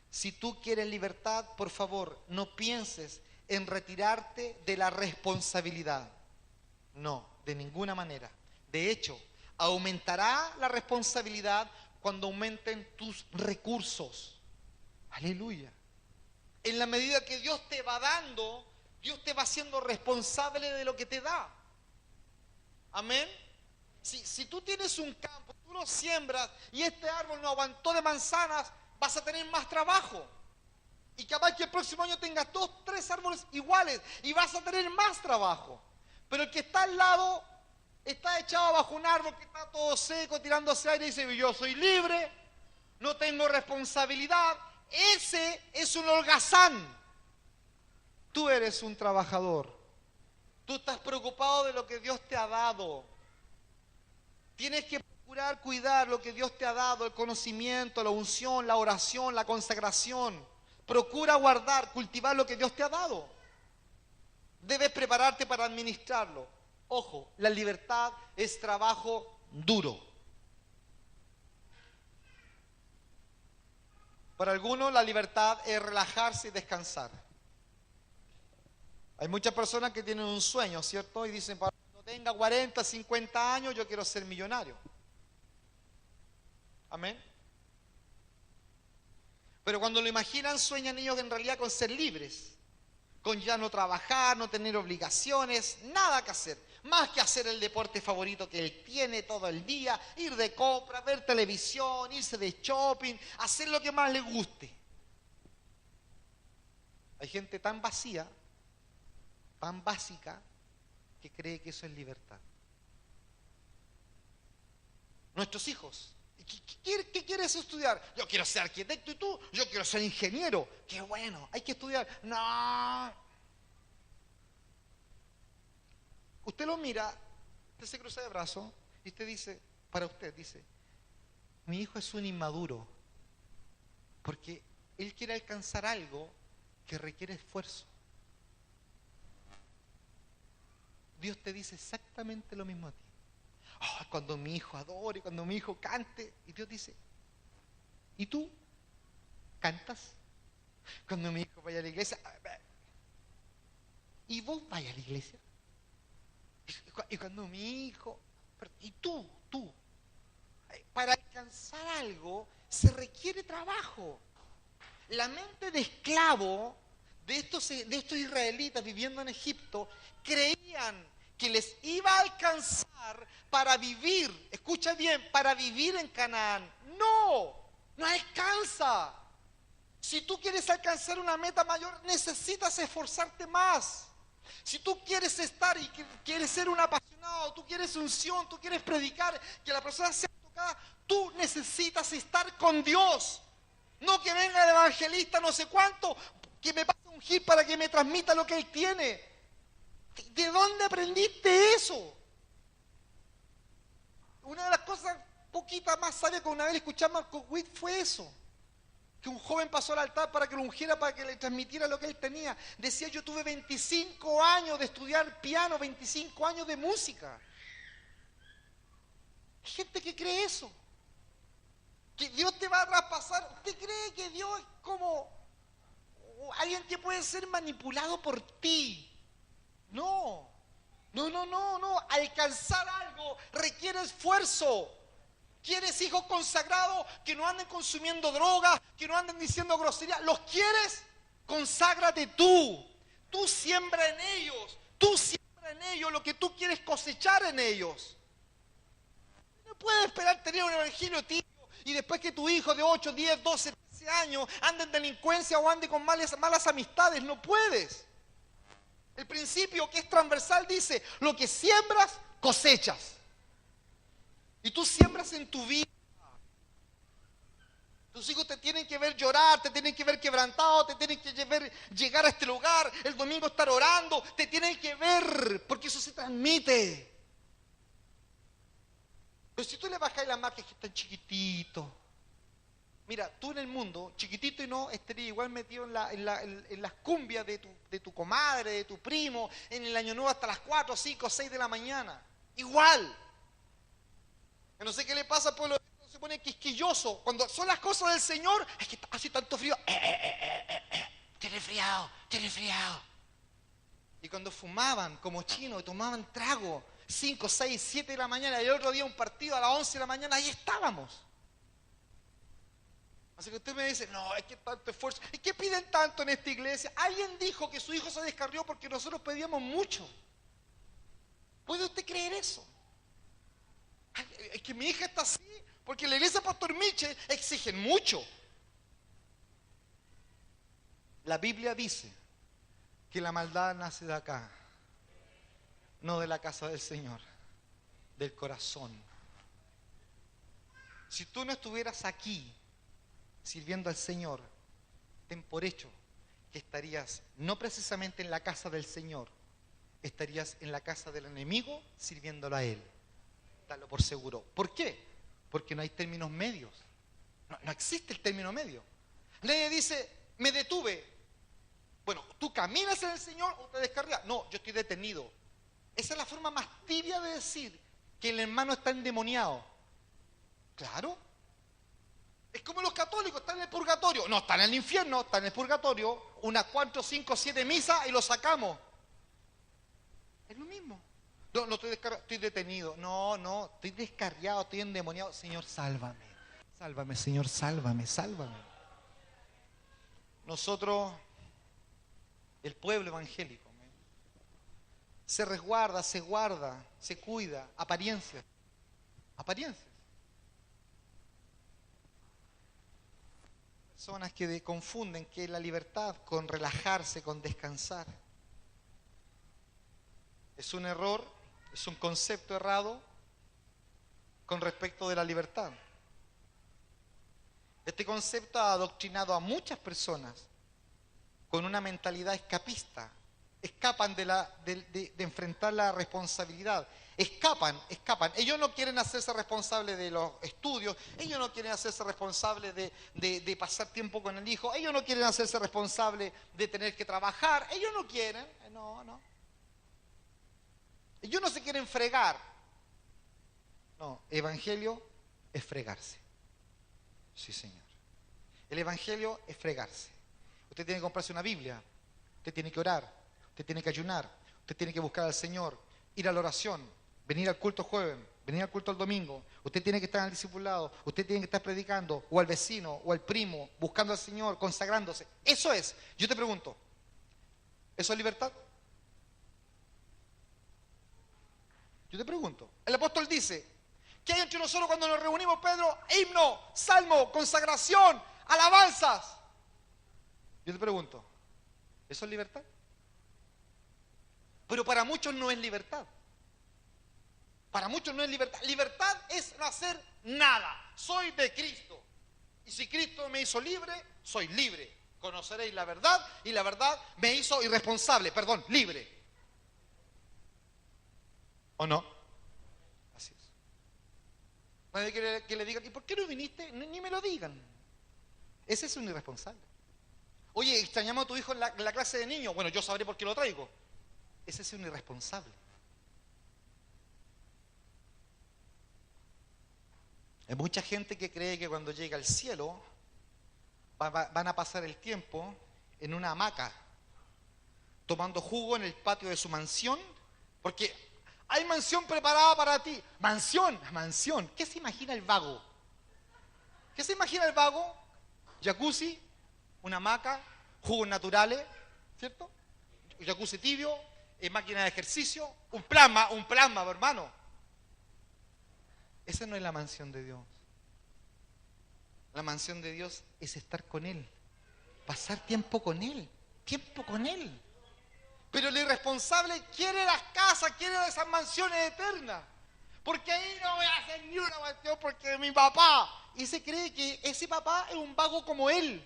Si tú quieres libertad, por favor, no pienses en retirarte de la responsabilidad. No, de ninguna manera. De hecho, aumentará la responsabilidad cuando aumenten tus recursos. Aleluya. En la medida que Dios te va dando, Dios te va haciendo responsable de lo que te da. Amén. Si tú tienes un campo, tú lo siembras y este árbol no aguantó de manzanas, vas a tener más trabajo. Y capaz que el próximo año tengas 2, 3 árboles iguales y vas a tener más trabajo. Pero el que está al lado está echado bajo un árbol que está todo seco, tirándose aire y dice, yo soy libre, no tengo responsabilidad. Ese es un holgazán. Tú eres un trabajador. Tú estás preocupado de lo que Dios te ha dado. Tienes que procurar cuidar lo que Dios te ha dado, el conocimiento, la unción, la oración, la consagración. Procura guardar, cultivar lo que Dios te ha dado. Debes prepararte para administrarlo. Ojo, la libertad es trabajo duro. Para algunos la libertad es relajarse y descansar. Hay muchas personas que tienen un sueño, ¿cierto? Y dicen, para cuando tenga 40, 50 años, yo quiero ser millonario. Amén. Pero cuando lo imaginan, sueñan ellos en realidad con ser libres, con ya no trabajar, no tener obligaciones, nada que hacer, más que hacer el deporte favorito que él tiene todo el día, ir de compra, ver televisión, irse de shopping, hacer lo que más le guste. Hay gente tan vacía, tan básica, que cree que eso es libertad. Nuestros hijos, ¿qué quieres estudiar? Yo quiero ser arquitecto, ¿y tú? Yo quiero ser ingeniero. Qué bueno, hay que estudiar. No. Usted lo mira, usted se cruza de brazos y usted dice, para usted dice, mi hijo es un inmaduro, porque él quiere alcanzar algo que requiere esfuerzo. Dios te dice exactamente lo mismo a ti. Oh, cuando mi hijo adore, cuando mi hijo cante, y Dios dice, ¿y tú cantas? Cuando mi hijo vaya a la iglesia, ¿y vos vayas a la iglesia? Y cuando mi hijo, ¿y tú? Para alcanzar algo se requiere trabajo. La mente de esclavo de estos israelitas viviendo en Egipto creían que les iba a alcanzar para vivir, escucha bien, para vivir en Canaán. No alcanza. Si tú quieres alcanzar una meta mayor, necesitas esforzarte más. Si tú quieres estar y quieres ser un apasionado, tú quieres unción, tú quieres predicar, que la persona sea tocada, tú necesitas estar con Dios. No que venga el evangelista no sé cuánto, que me pase un hit para que me transmita lo que él tiene. ¿De dónde aprendiste eso? Una de las cosas poquitas más sabias que una vez escuché a Marco Witt fue eso. Que un joven pasó al altar para que lo ungiera, para que le transmitiera lo que él tenía. Decía, yo tuve 25 años de estudiar piano, 25 años de música. Hay gente que cree eso. Que Dios te va a traspasar. ¿Usted cree que Dios es como alguien que puede ser manipulado por ti? No. Alcanzar algo requiere esfuerzo. ¿Quieres hijos consagrados que no anden consumiendo drogas, que no anden diciendo groserías? ¿Los quieres? Conságrate tú. Tú siembra en ellos. Tú siembra en ellos lo que tú quieres cosechar en ellos. No puedes esperar tener un evangelio tibio y después que tu hijo de 8, 10, 12, 13 años ande en delincuencia o ande con malas amistades. No puedes. El principio que es transversal dice, lo que siembras, cosechas. Y tú siembras en tu vida. Tus hijos te tienen que ver llorar, te tienen que ver quebrantado, te tienen que ver llegar a este lugar, el domingo estar orando, te tienen que ver, porque eso se transmite. Pero si tú le bajas la marca, es que está chiquitito. Mira, tú en el mundo, chiquitito y no, estarías igual metido en las cumbias de tu comadre, de tu primo, en el año nuevo hasta las 4, 5, 6 de la mañana. Igual. No sé qué le pasa al pueblo, se pone quisquilloso. Cuando son las cosas del Señor, es que hace tanto frío. Te resfriado. Y cuando fumaban como chinos y tomaban trago, 5, 6, 7 de la mañana, y el otro día un partido a las 11 de la mañana, ahí estábamos. Así que usted me dice, no, es que tanto esfuerzo. ¿Y qué piden tanto en esta iglesia? Alguien dijo que su hijo se descarrió porque nosotros pedíamos mucho. ¿Puede usted creer eso? Es que mi hija está así, porque la iglesia Pastor Michel exigen mucho. La Biblia dice que la maldad nace de acá, no de la casa del Señor, del corazón. Si tú no estuvieras aquí sirviendo al Señor, ten por hecho que estarías no precisamente en la casa del Señor, estarías en la casa del enemigo sirviéndolo a Él. Dalo por seguro. ¿Por qué? Porque no hay términos medios. No existe el término medio. Nadie dice, me detuve. Bueno, ¿tú caminas en el Señor o te descarrías? No, yo estoy detenido. Esa es la forma más tibia de decir que el hermano está endemoniado. Claro. Es como los católicos, están en el purgatorio. No, están en el infierno, están en el purgatorio. Unas 4, 5, 7 misas y los sacamos. Es lo mismo. No, no estoy descarriado, estoy detenido. No, estoy descarriado, estoy endemoniado. Señor, sálvame. Sálvame, Señor, sálvame, sálvame. Nosotros, el pueblo evangélico, se resguarda, se guarda, se cuida, apariencias. Apariencias. Personas que confunden que la libertad con relajarse, con descansar. Es un error, es un concepto errado con respecto de la libertad. Este concepto ha adoctrinado a muchas personas con una mentalidad escapista. Escapan de enfrentar la responsabilidad. Escapan. Ellos no quieren hacerse responsables de los estudios, ellos no quieren hacerse responsables de pasar tiempo con el hijo, ellos no quieren hacerse responsables de tener que trabajar, ellos no quieren, no. Ellos no se quieren fregar. No, evangelio es fregarse. Sí, Señor. El evangelio es fregarse. Usted tiene que comprarse una Biblia, usted tiene que orar, usted tiene que ayunar, usted tiene que buscar al Señor, ir a la oración, venir al culto jueves, venir al culto el domingo, usted tiene que estar en el discipulado, usted tiene que estar predicando, o al vecino, o al primo, buscando al Señor, consagrándose. Eso es. Yo te pregunto, ¿eso es libertad? Yo te pregunto. El apóstol dice, ¿qué hay entre nosotros cuando nos reunimos, Pedro? Himno, salmo, consagración, alabanzas. Yo te pregunto, ¿eso es libertad? Pero para muchos no es libertad. Para muchos no es libertad. Libertad es no hacer nada. Soy de Cristo. Y si Cristo me hizo libre, soy libre. Conoceréis la verdad y la verdad me hizo irresponsable, libre. ¿O no? Así es. Nadie quiere que le digan, ¿y por qué no viniste? Ni me lo digan. Ese es un irresponsable. Oye, extrañamos a tu hijo en la clase de niños. Bueno, yo sabré por qué lo traigo. Ese es un irresponsable. Hay mucha gente que cree que cuando llega al cielo van a pasar el tiempo en una hamaca, tomando jugo en el patio de su mansión, porque hay mansión preparada para ti. Mansión. ¿Qué se imagina el vago? ¿Qué se imagina el vago? Jacuzzi, una hamaca, jugos naturales, ¿cierto? Jacuzzi tibio, máquina de ejercicio, un plasma, hermano. Esa no es la mansión de Dios. La mansión de Dios es estar con Él, pasar tiempo con Él. Pero el irresponsable quiere las casas, quiere esas mansiones eternas. Porque ahí no voy a hacer ni una mansión porque mi papá. Y se cree que ese papá es un vago como él.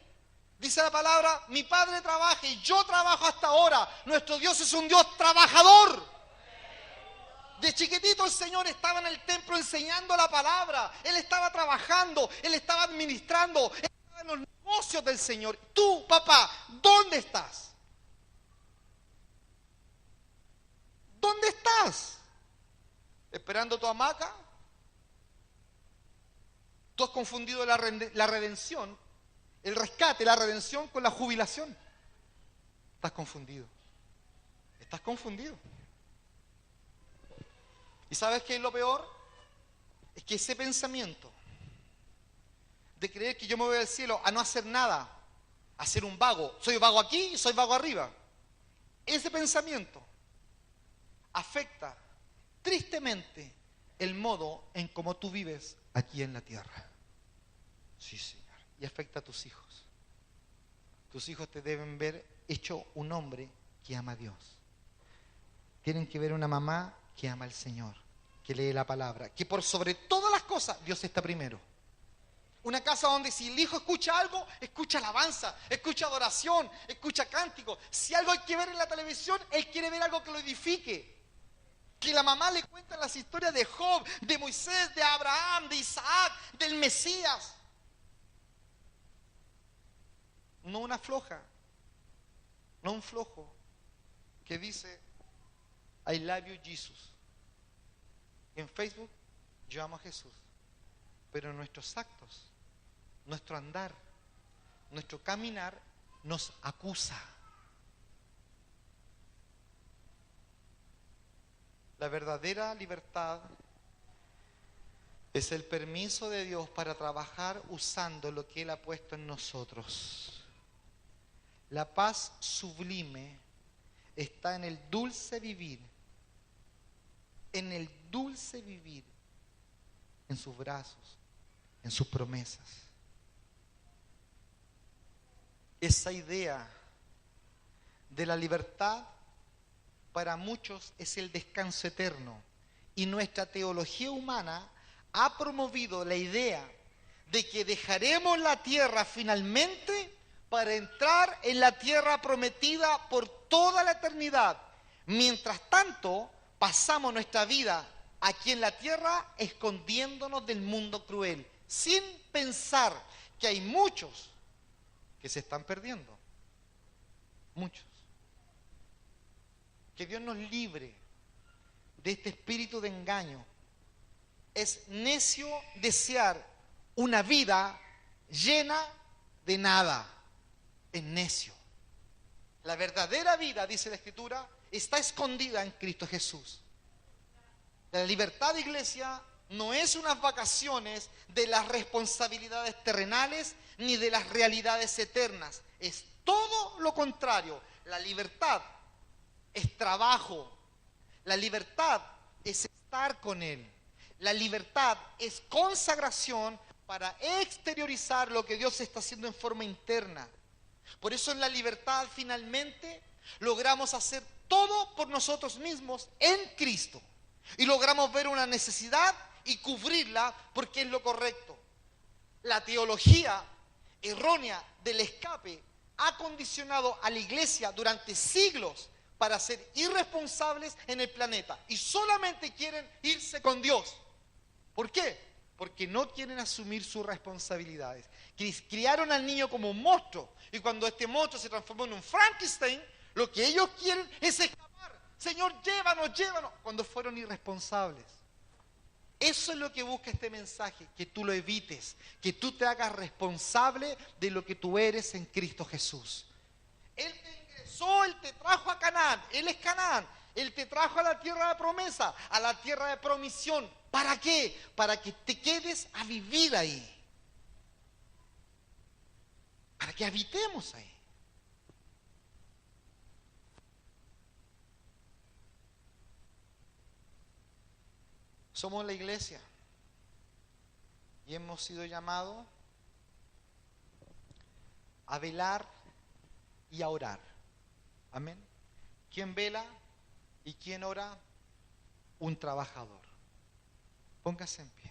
Dice la palabra, mi padre trabaja y yo trabajo hasta ahora. Nuestro Dios es un Dios trabajador. De chiquitito el Señor estaba en el templo enseñando la palabra. Él estaba trabajando, Él estaba administrando, Él estaba en los negocios del Señor. Tú, papá, ¿dónde estás? ¿Dónde estás? ¿Esperando tu hamaca? Tú has confundido la redención, el rescate, la redención con la jubilación. Estás confundido. ¿Y sabes qué es lo peor? Es que ese pensamiento de creer que yo me voy al cielo a no hacer nada, a ser un vago, soy vago aquí y soy vago arriba, ese pensamiento afecta tristemente el modo en cómo tú vives aquí en la tierra. Sí, Señor. Y afecta a tus hijos. Tus hijos te deben ver hecho un hombre que ama a Dios. Tienen que ver una mamá que ama al Señor, que lee la palabra, que por sobre todas las cosas Dios está primero. Una casa donde si el hijo escucha algo, escucha alabanza, escucha adoración, escucha cántico. Si algo hay que ver en la televisión, él quiere ver algo que lo edifique. Que la mamá le cuenta las historias de Job, de Moisés, de Abraham, de Isaac, del Mesías. No una floja, no un flojo que dice, I love you, Jesus. En Facebook yo amo a Jesús, pero nuestros actos, nuestro andar, nuestro caminar nos acusa. La verdadera libertad es el permiso de Dios para trabajar usando lo que Él ha puesto en nosotros. La paz sublime está en el dulce vivir, en el dulce vivir, en sus brazos, en sus promesas. Esa idea de la libertad para muchos es el descanso eterno, y nuestra teología humana ha promovido la idea de que dejaremos la tierra finalmente para entrar en la tierra prometida por toda la eternidad. Mientras tanto, pasamos nuestra vida aquí en la tierra escondiéndonos del mundo cruel, sin pensar que hay muchos que se están perdiendo. Muchos. Que Dios nos libre de este espíritu de engaño. Es necio desear una vida llena de nada. Es necio. La verdadera vida, dice la Escritura, está escondida en Cristo Jesús. La libertad, iglesia, no es unas vacaciones de las responsabilidades terrenales ni de las realidades eternas. Es todo lo contrario. La libertad es trabajo. La libertad es estar con Él. La libertad es consagración para exteriorizar lo que Dios está haciendo en forma interna. Por eso en la libertad finalmente logramos hacer todo por nosotros mismos en Cristo. Y logramos ver una necesidad y cubrirla porque es lo correcto. La teología errónea del escape ha condicionado a la iglesia durante siglos para ser irresponsables en el planeta. Y solamente quieren irse con Dios. ¿Por qué? Porque no quieren asumir sus responsabilidades. Criaron al niño como un monstruo. Y cuando este monstruo se transformó en un Frankenstein, lo que ellos quieren es escapar. Señor, llévanos, llévanos. Cuando fueron irresponsables. Eso es lo que busca este mensaje, que tú lo evites, que tú te hagas responsable de lo que tú eres en Cristo Jesús. Él te ingresó, Él te trajo a Canaán, Él es Canaán, Él te trajo a la tierra de promesa, a la tierra de promisión. ¿Para qué? Para que te quedes a vivir ahí. Para que habitemos ahí. Somos la iglesia y hemos sido llamados a velar y a orar. Amén. ¿Quién vela y quién ora? Un trabajador. Póngase en pie.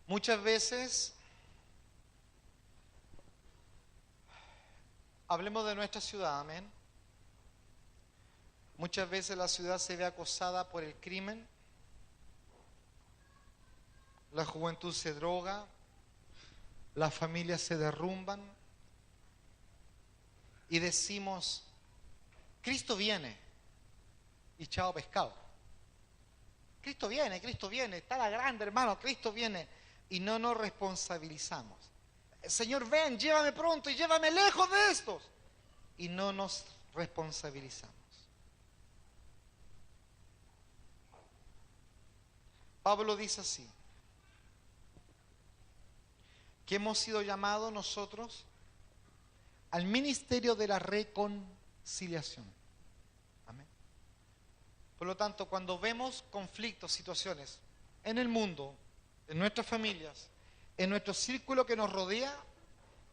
Muchas veces, hablemos de nuestra ciudad, amén. Muchas veces la ciudad se ve acosada por el crimen, la juventud se droga, las familias se derrumban y decimos, Cristo viene y chao pescado. Cristo viene, está la grande, hermano, Cristo viene. Y no nos responsabilizamos. Señor, ven, llévame pronto y llévame lejos de estos. Y no nos responsabilizamos. Pablo dice así, que hemos sido llamados nosotros al ministerio de la reconciliación. Amén. Por lo tanto, cuando vemos conflictos, situaciones en el mundo, en nuestras familias, en nuestro círculo que nos rodea,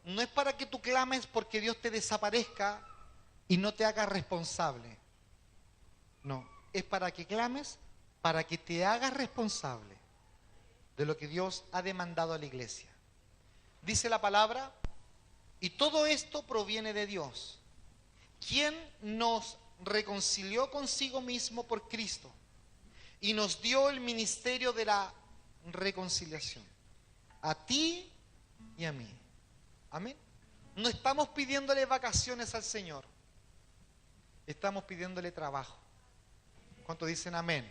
no es para que tú clames porque Dios te desaparezca y no te hagas responsable. No, es para que clames, para que te hagas responsable de lo que Dios ha demandado a la iglesia. Dice la palabra Y todo esto proviene de Dios, quien nos reconcilió consigo mismo por Cristo y nos dio el ministerio de la reconciliación, a ti y a mí. Amén. No estamos pidiéndole vacaciones al Señor, estamos pidiéndole trabajo. ¿Cuántos dicen amén?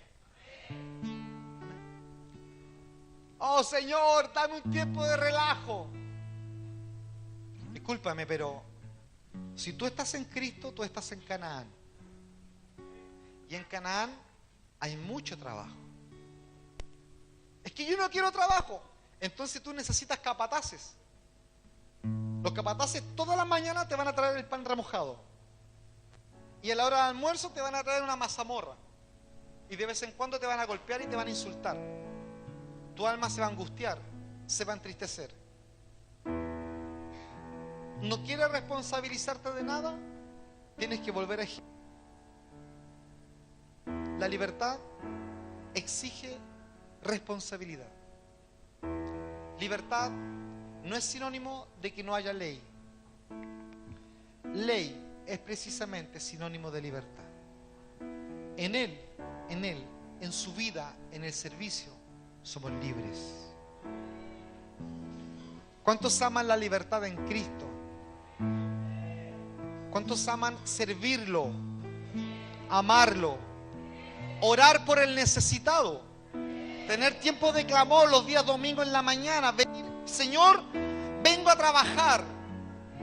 Oh Señor, dame un tiempo de relajo. Discúlpame, pero si tú estás en Cristo, tú estás en Canaán. Y en Canaán hay mucho trabajo. Es que yo no quiero trabajo. Entonces tú necesitas capataces. Los capataces todas las mañanas te van a traer el pan remojado. Y a la hora del almuerzo te van a traer una mazamorra. Y de vez en cuando te van a golpear y te van a insultar. Tu alma se va a angustiar, se va a entristecer. ¿No quieres responsabilizarte de nada? Tienes que volver a Egipto. La libertad exige responsabilidad. Libertad no es sinónimo de que no haya ley. Ley es precisamente sinónimo de libertad. En Él, en su vida, en el servicio, somos libres. ¿Cuántos aman la libertad en Cristo? ¿Cuántos aman servirlo, amarlo, orar por el necesitado, tener tiempo de clamor los días domingos en la mañana, venir, Señor, vengo a trabajar?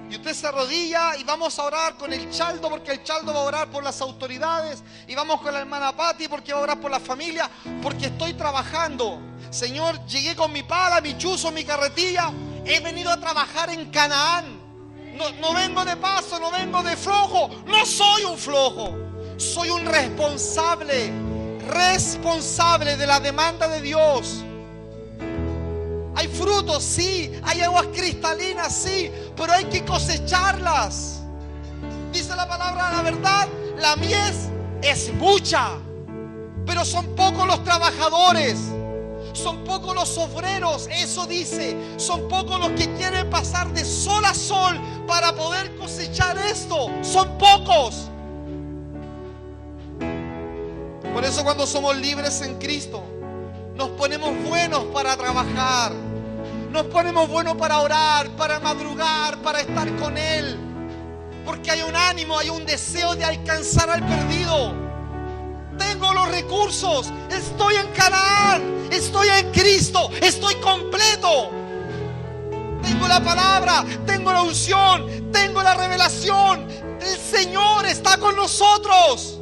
Y usted se arrodilla y vamos a orar con el Chaldo, porque el Chaldo va a orar por las autoridades, y vamos con la hermana Patti porque va a orar por la familia, porque estoy trabajando. Señor, llegué con mi pala, mi chuzo, mi carretilla, he venido a trabajar en Canaán. No vengo de paso, no vengo de flojo, no soy un flojo, soy un responsable de la demanda de Dios. Hay frutos, sí, hay aguas cristalinas, sí, pero hay que cosecharlas. Dice la palabra, la verdad, la mies es mucha, pero son pocos los trabajadores. Son pocos los obreros, eso dice. Son pocos los que quieren pasar de sol a sol para poder cosechar esto. Son pocos. Por eso cuando somos libres en Cristo, nos ponemos buenos para trabajar. Nos ponemos buenos para orar, para madrugar, para estar con Él. Porque hay un ánimo, hay un deseo de alcanzar al perdido. Tengo los recursos, estoy en Canaán, estoy en Cristo, estoy completo. Tengo la palabra, tengo la unción, tengo la revelación. El Señor está con nosotros.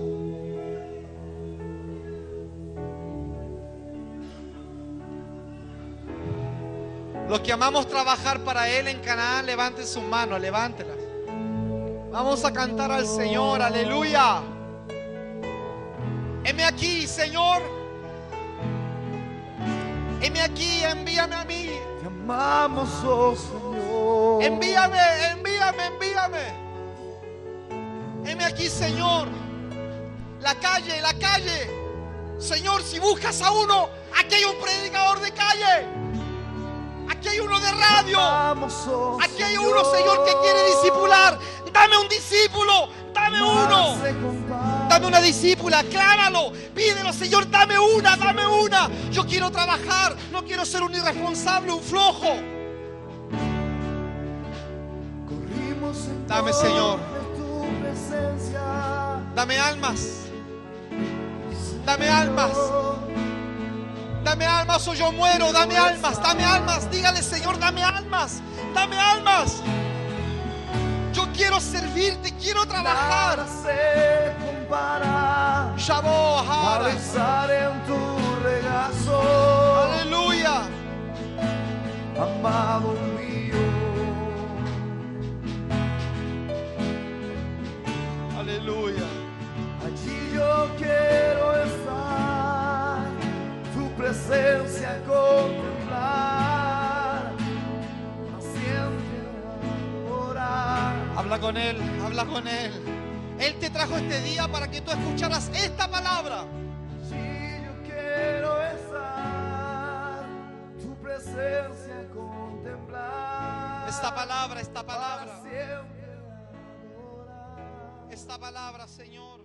Los que amamos trabajar para Él en Canaán, levanten sus manos, levántelas. Vamos a cantar al Señor, aleluya. Heme aquí, Señor. Heme aquí, envíame a mí. Te amamos, oh Señor. Envíame. Heme aquí, Señor. La calle. Señor, si buscas a uno, aquí hay un predicador de calle. Aquí hay uno de radio. Aquí hay uno, Señor, que quiere discipular. Dame un discípulo. Dame uno. Dame una discípula, cláralo, pídelo, Señor, dame una. Yo quiero trabajar, no quiero ser un irresponsable, un flojo. Dame, Señor. Dame almas. Dame almas o yo muero. Dame almas. Dígale, Señor, dame almas. Yo quiero servirte, quiero trabajar. Nada se compara al estar en tu regazo. Aleluya. Amado mío. Aleluya. Allí yo quiero estar, tu presencia contemplar, paciente adorar. Habla con Él. Él te trajo este día para que tú escucharas esta palabra. Allí yo quiero estar, tu presencia contemplar. Esta palabra, para siempre adorar. esta palabra, Señor.